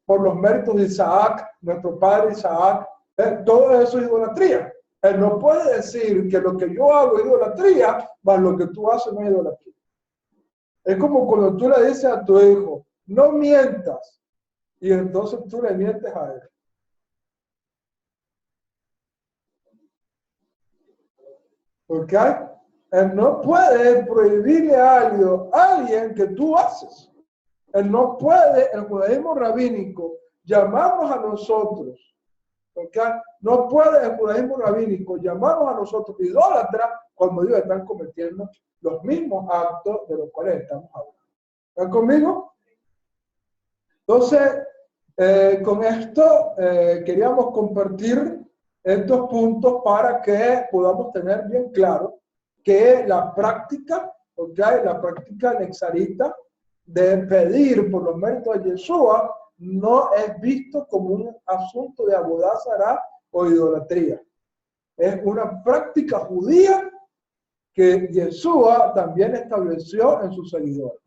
por los méritos de Isaac, nuestro padre Isaac. Todo eso es idolatría. Él no puede decir que lo que yo hago es idolatría, más lo que tú haces no es idolatría. Es como cuando tú le dices a tu hijo, no mientas, y entonces tú le mientes a él. ¿Ok? Él no puede prohibirle a alguien que tú haces. Él no puede, el judaísmo rabínico, llamarnos a nosotros. ¿Ok? No puede el judaísmo rabínico llamarnos a nosotros idólatras cuando ellos están cometiendo los mismos actos de los cuales estamos hablando. ¿Están conmigo? Entonces, con esto queríamos compartir estos puntos para que podamos tener bien claro que la práctica, ¿okay? La práctica nexarita de pedir por los méritos de Yeshua no es visto como un asunto de Abodá Zará o idolatría. Es una práctica judía que Yeshua también estableció en sus seguidores.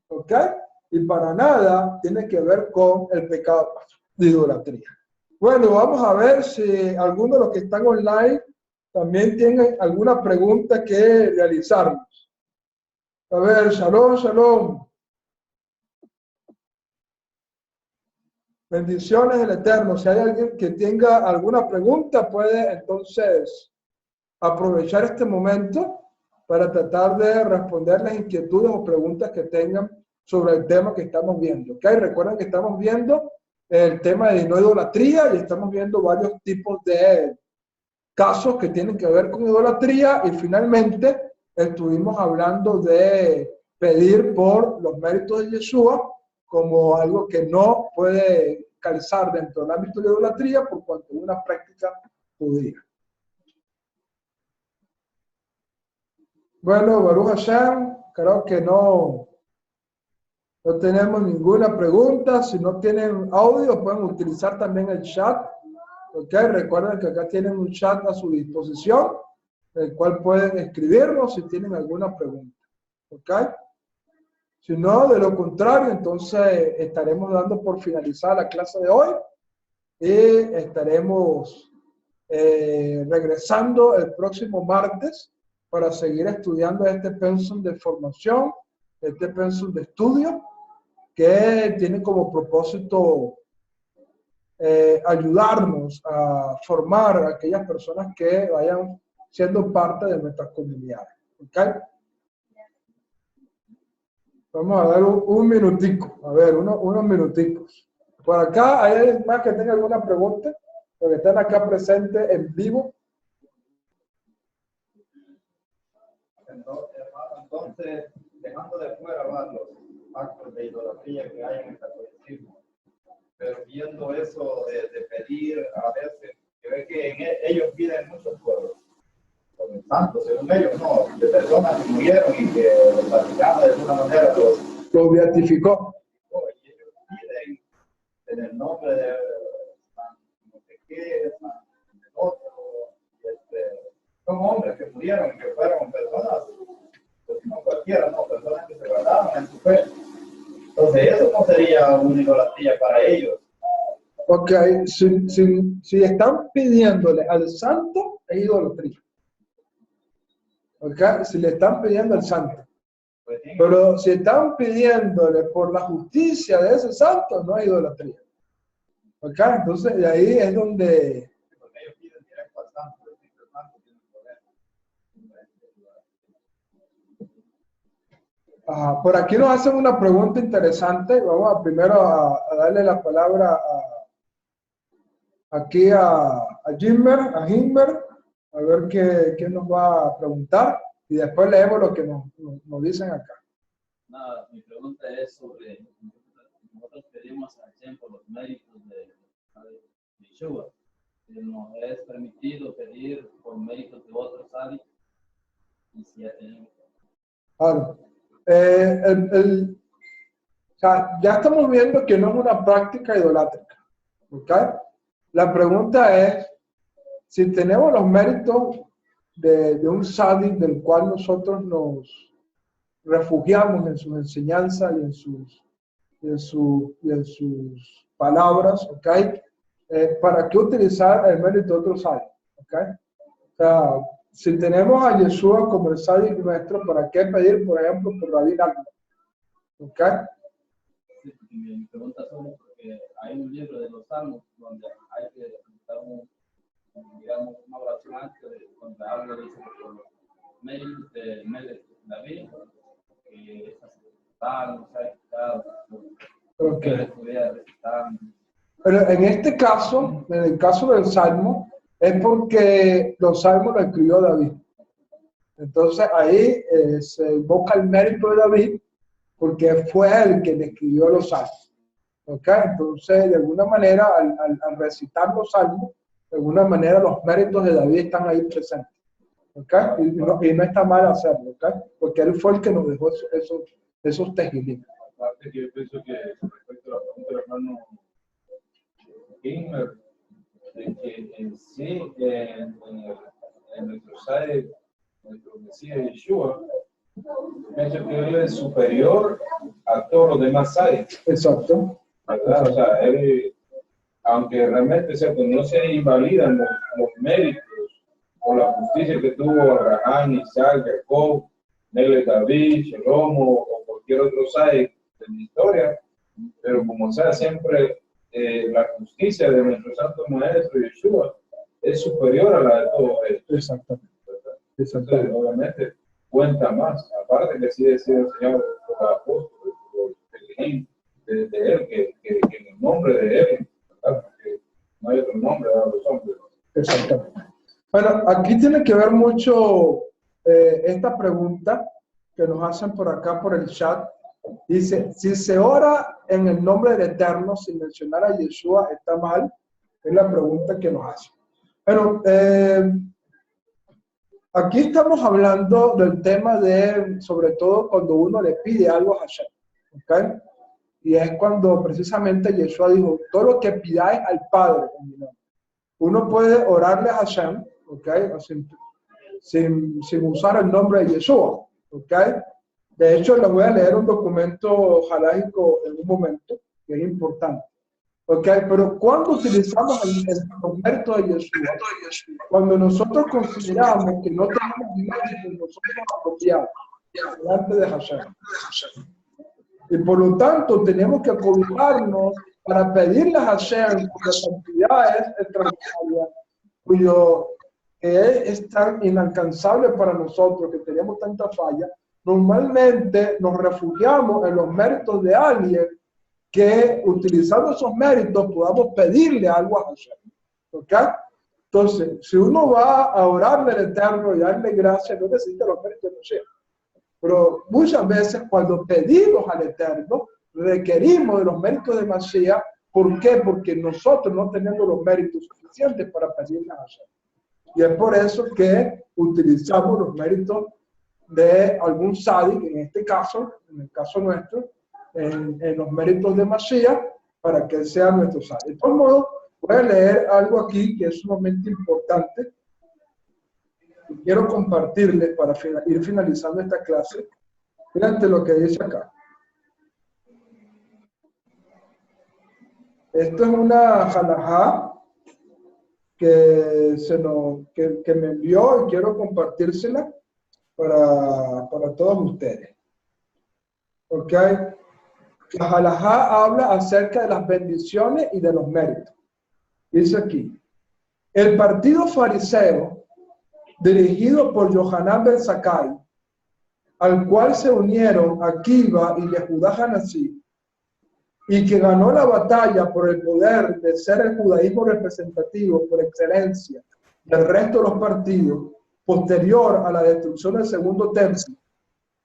¿Ok? Y para nada tiene que ver con el pecado de idolatría. Bueno, vamos a ver si algunos de los que están online también tienen alguna pregunta que realizarnos. A ver, shalom, shalom. Bendiciones del Eterno. Si hay alguien que tenga alguna pregunta, puede entonces aprovechar este momento para tratar de responder las inquietudes o preguntas que tengan sobre el tema que estamos viendo. ¿Okay? Recuerden que estamos viendo el tema de no idolatría y estamos viendo varios tipos de casos que tienen que ver con idolatría y finalmente estuvimos hablando de pedir por los méritos de Yeshua como algo que no puede calzar dentro del ámbito de la idolatría por cuanto es una práctica judía. Bueno, Baruch Hashem, creo que no tenemos ninguna pregunta. Si no tienen audio, pueden utilizar también el chat. ¿Okay? Recuerden que acá tienen un chat a su disposición, el cual pueden escribirnos si tienen alguna pregunta. ¿Okay? Si no, de lo contrario, entonces estaremos dando por finalizada la clase de hoy y estaremos regresando el próximo martes para seguir estudiando este pensum de formación, este pensum de estudio, que tiene como propósito ayudarnos a formar a aquellas personas que vayan siendo parte de nuestras comunidades. ¿Okay? Vamos a dar un minutico, a ver, unos minuticos. Por acá, ¿hay alguien más que tenga alguna pregunta? Los que están acá presentes en vivo. Entonces, dejando de fuera los actos de idolatría que hay en el catolicismo, pero viendo eso de pedir a veces, que ve que ellos piden muchos pueblos, como santos, según ellos, no, de personas que murieron y que el Vaticano de alguna manera los beatificó. Y ellos piden en el nombre de San no sé qué, San del otro, son hombres que murieron y que fueron personas, pues no cualquiera, no, personas que se guardaron en su fe. Entonces eso no sería una idolatría para ellos. Ok, si están pidiéndole al santo, es idolatría. Ok, si le están pidiendo al santo. Pues sí, Pero si están pidiéndole por la justicia de ese santo, no es idolatría. Ok, entonces de ahí es donde... porque ellos piden directo al santo, el santo tiene poder. Por aquí nos hacen una pregunta interesante. Vamos primero a darle la palabra aquí a Jimmer, a ver qué nos va a preguntar y después leemos lo que nos dicen acá. Nada, mi pregunta es sobre, nosotros pedimos a Hashem por los méritos de Yeshua. Nos es permitido pedir por méritos de otros sadis y si ya tenemos. Claro. O sea, ya estamos viendo que no es una práctica idolátrica. ¿Okay? La pregunta es, si tenemos los méritos de un sadi del cual nosotros nos refugiamos en sus enseñanzas y en sus palabras, ¿okay? ¿Para qué utilizar el mérito de otro sadi? ¿Okay? O sea, si tenemos a Yeshua como el sadi nuestro, ¿para qué pedir, por ejemplo, por Rabbi Nachman? ¿Okay? Sí, mi pregunta solo porque hay un libro de los Salmos donde hay que dar digamos, una oración antes donde habla de los méritos de David, que es aceptado, Okay. Pero en este caso, en el caso del Salmo, es porque los Salmos los escribió David. Entonces ahí se invoca el mérito de David porque fue él quien escribió los Salmos. ¿Okay? Entonces, de alguna manera, al recitar los Salmos, de alguna manera los méritos de David están ahí presentes. ¿Okay? Y no está mal hacerlo, ¿okay? Porque él fue el que nos dejó esos tejilín. Aparte que yo pienso que respecto a la pregunta del hermano Kimmer, de que en sí, en nuestro side, nuestro Mesías Yeshua, pienso que él es superior a todos los demás sides. Exacto. ¿Verdad? O sea, él, aunque realmente no se invalidan los méritos o la justicia que tuvo Abraham, Isaac, Jacob, Negle David, Shalom o cualquier otro site de la historia, pero como sea, siempre la justicia de nuestro Santo Maestro Yeshua es superior a la de todos ellos. Exactamente. Entonces, obviamente, cuenta más. Aparte que sí decía el Señor por el apóstol, por el de él, que en el nombre de él, ¿verdad? Porque no hay otro nombre dado a los hombres. Exactamente. Bueno, aquí tiene que ver mucho esta pregunta que nos hacen por acá por el chat. Dice, si se ora en el nombre del Eterno sin mencionar a Yeshua, ¿está mal? Es la pregunta que nos hacen. Bueno, aquí estamos hablando del tema de, sobre todo, cuando uno le pide algo a Hashem. ¿Ok? Y es cuando precisamente Yeshua dijo, todo lo que pidáis al Padre en mi nombre. Uno puede orarle a Hashem, ¿ok? Sin usar el nombre de Yeshua, ¿ok? De hecho, les voy a leer un documento halágico en un momento, que es importante. ¿Ok? Pero cuando utilizamos el mérito de Yeshua, cuando nosotros consideramos que no tenemos méritos nosotros apropiados delante de Hashem, y por lo tanto tenemos que cobijarnos para pedirle a Hashem cuyas cantidades extraordinarias, cuyo es tan inalcanzable para nosotros, que tenemos tanta falla, normalmente nos refugiamos en los méritos de alguien que, utilizando esos méritos, podamos pedirle algo a Hashem. ¿Ok? Entonces, si uno va a orarle al Eterno y darle gracias, no necesita los méritos de Hashem. Pero muchas veces cuando pedimos al Eterno, requerimos de los méritos de Mashiach. ¿Por qué? Porque nosotros no tenemos los méritos suficientes para pedirle a Hashem. Y es por eso que utilizamos los méritos de algún Sadik, en este caso, en el caso nuestro, en los méritos de Mashiach, para que sea nuestro Sadik. De todos modos, voy a leer algo aquí que es sumamente importante. Quiero compartirles para ir finalizando esta clase. Fíjate lo que dice acá. Esto es una halajá que me envió y quiero compartírsela para todos ustedes. ¿Ok? La halajá habla acerca de las bendiciones y de los méritos. Dice aquí, el partido fariseo dirigido por Yohanan ben Zakkai, al cual se unieron Akiva y Yehudá Hanasí, y que ganó la batalla por el poder de ser el judaísmo representativo por excelencia del resto de los partidos, posterior a la destrucción del segundo templo,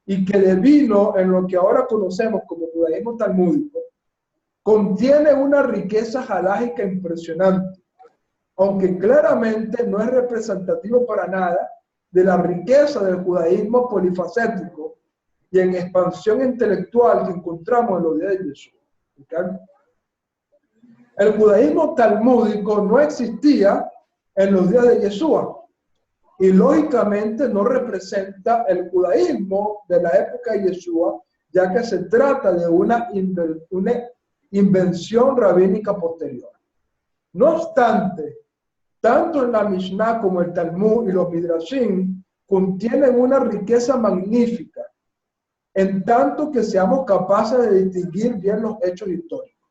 y que devino en lo que ahora conocemos como judaísmo talmúdico, contiene una riqueza halágica impresionante, aunque claramente no es representativo para nada de la riqueza del judaísmo polifacético y en expansión intelectual que encontramos en los días de Jesús. ¿Okay? El judaísmo talmúdico no existía en los días de Yeshua y lógicamente no representa el judaísmo de la época de Yeshua, ya que se trata de una invención rabínica posterior. No obstante, tanto en la Mishnah como el Talmud y los Midrashim contienen una riqueza magnífica, en tanto que seamos capaces de distinguir bien los hechos históricos.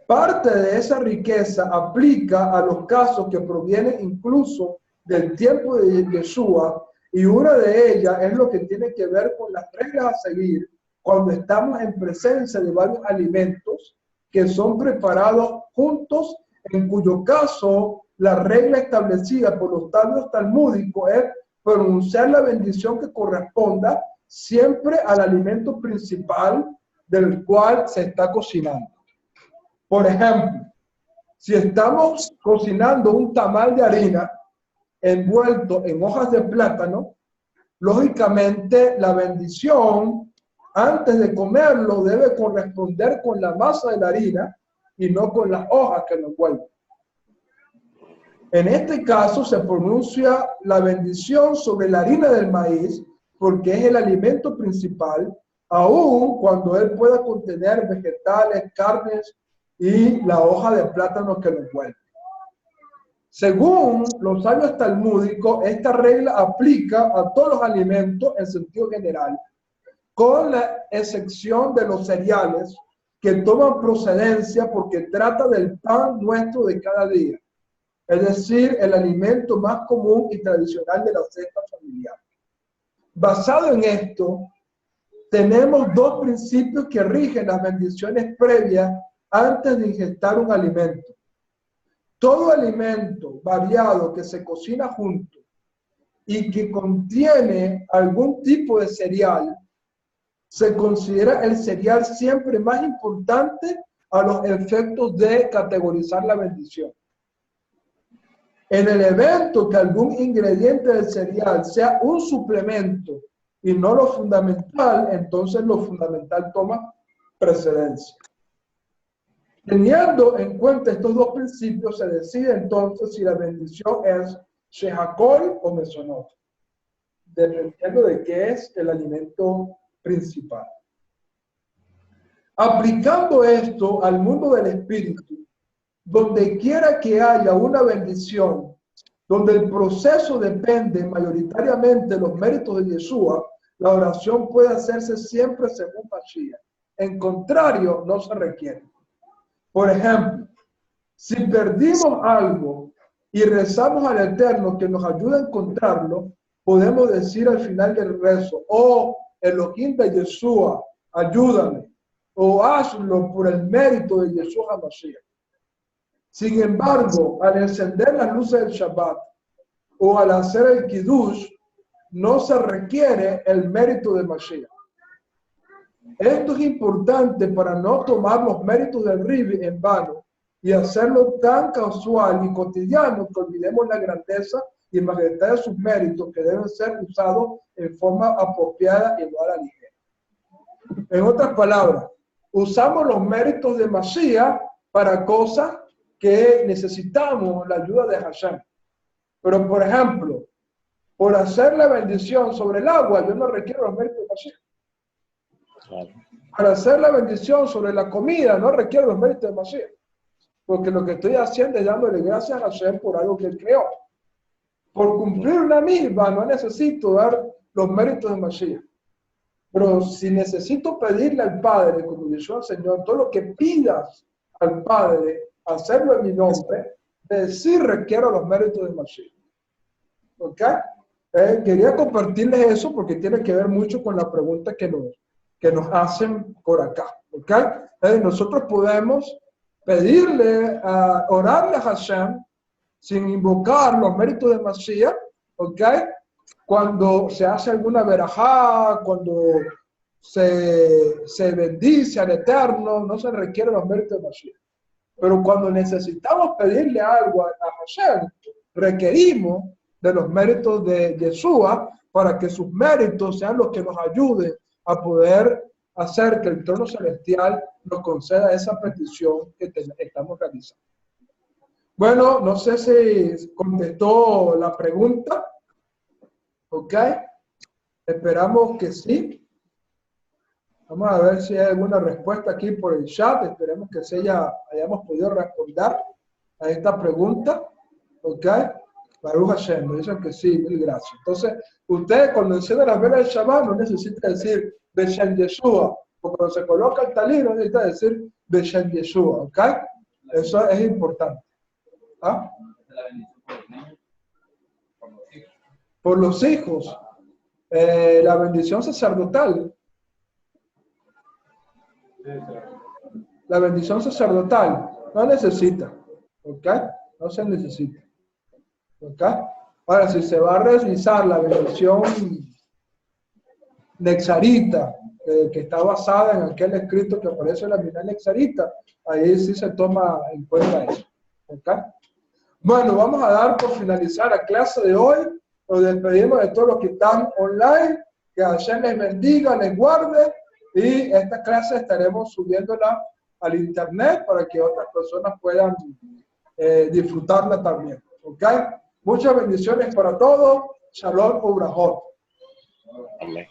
Parte de esa riqueza aplica a los casos que provienen incluso del tiempo de Yeshua, y una de ellas es lo que tiene que ver con las reglas a seguir cuando estamos en presencia de varios alimentos que son preparados juntos, en cuyo caso la regla establecida por los sabios talmúdicos es pronunciar la bendición que corresponda siempre al alimento principal del cual se está cocinando. Por ejemplo, si estamos cocinando un tamal de harina envuelto en hojas de plátano, lógicamente la bendición antes de comerlo debe corresponder con la masa de la harina y no con las hojas que lo envuelven. En este caso se pronuncia la bendición sobre la harina del maíz porque es el alimento principal, aun cuando él pueda contener vegetales, carnes y la hoja de plátano que lo envuelve. Según los sabios talmúdicos, esta regla aplica a todos los alimentos en sentido general, con la excepción de los cereales que toman procedencia porque trata del pan nuestro de cada día, es decir, el alimento más común y tradicional de la cesta familiar. Basado en esto, tenemos dos principios que rigen las bendiciones previas antes de ingestar un alimento. Todo alimento variado que se cocina junto y que contiene algún tipo de cereal, se considera el cereal siempre más importante a los efectos de categorizar la bendición. En el evento que algún ingrediente del cereal sea un suplemento y no lo fundamental, entonces lo fundamental toma precedencia. Teniendo en cuenta estos dos principios, se decide entonces si la bendición es shehakol o mesonot, dependiendo de qué es el alimento principal. Aplicando esto al mundo del espíritu, donde quiera que haya una bendición, donde el proceso depende mayoritariamente de los méritos de Yeshua, la oración puede hacerse siempre según Mashiach. En contrario, no se requiere. Por ejemplo, si perdimos algo y rezamos al Eterno que nos ayude a encontrarlo, podemos decir al final del rezo, oh Elohim de Yeshua, ayúdame, o hazlo por el mérito de Yeshua HaMashiach. Sin embargo, al encender las luces del Shabbat o al hacer el Kiddush, no se requiere el mérito de Mashiach. Esto es importante para no tomar los méritos del Ribi en vano y hacerlo tan casual y cotidiano que olvidemos la grandeza y majestad de sus méritos que deben ser usados en forma apropiada y no a la ligera. En otras palabras, usamos los méritos de Mashiach para cosas que necesitamos la ayuda de Hashem. Pero, por ejemplo, por hacer la bendición sobre el agua, yo no requiero los méritos de Mashiach. Claro. Para hacer la bendición sobre la comida, no requiero los méritos de Mashiach. Porque lo que estoy haciendo es dándole gracias a Hashem por algo que él creó. Por cumplir una misma, no necesito dar los méritos de Mashiach. Pero si necesito pedirle al Padre, como Yeshua enseñó, todo lo que pidas al Padre, hacerlo en mi nombre, sí requiero los méritos de Mashiach. ¿Ok? Quería compartirles eso porque tiene que ver mucho con la pregunta que nos hacen por acá. ¿Ok? Nosotros podemos pedirle, orarle a Hashem sin invocar los méritos de Mashiach, ¿ok? Cuando se hace alguna verajá, cuando se bendice al Eterno, no se requieren los méritos de Mashiach. Pero cuando necesitamos pedirle algo a Hashem, requerimos de los méritos de Yeshua para que sus méritos sean los que nos ayuden a poder hacer que el trono celestial nos conceda esa petición que estamos realizando. Bueno, no sé si contestó la pregunta. ¿Ok? Esperamos que sí. Vamos a ver si hay alguna respuesta aquí por el chat. Esperemos que sí hayamos podido responder a esta pregunta. ¿Ok? Baruch Hashem, me dicen que sí, mil gracias. Entonces, usted cuando enciende las velas del Shabbat no necesita decir Beshem Yeshua. O cuando se coloca el talí no necesita decir Beshem Yeshua. ¿Ok? Eso es importante. ¿Ah? Por los hijos, la bendición sacerdotal. La bendición sacerdotal no necesita, ¿ok? No se necesita, ¿ok? Ahora, si se va a realizar la bendición nexarita, que está basada en aquel escrito que aparece en la Mishnah nexarita, ahí sí se toma en cuenta eso, ¿ok? Bueno, vamos a dar por finalizar la clase de hoy. Nos despedimos de todos los que están online. Que Hashem les bendiga, les guarde. Y esta clase estaremos subiéndola al internet para que otras personas puedan disfrutarla también. ¿Ok? Muchas bendiciones para todos. Shalom Ubrahot. Amén.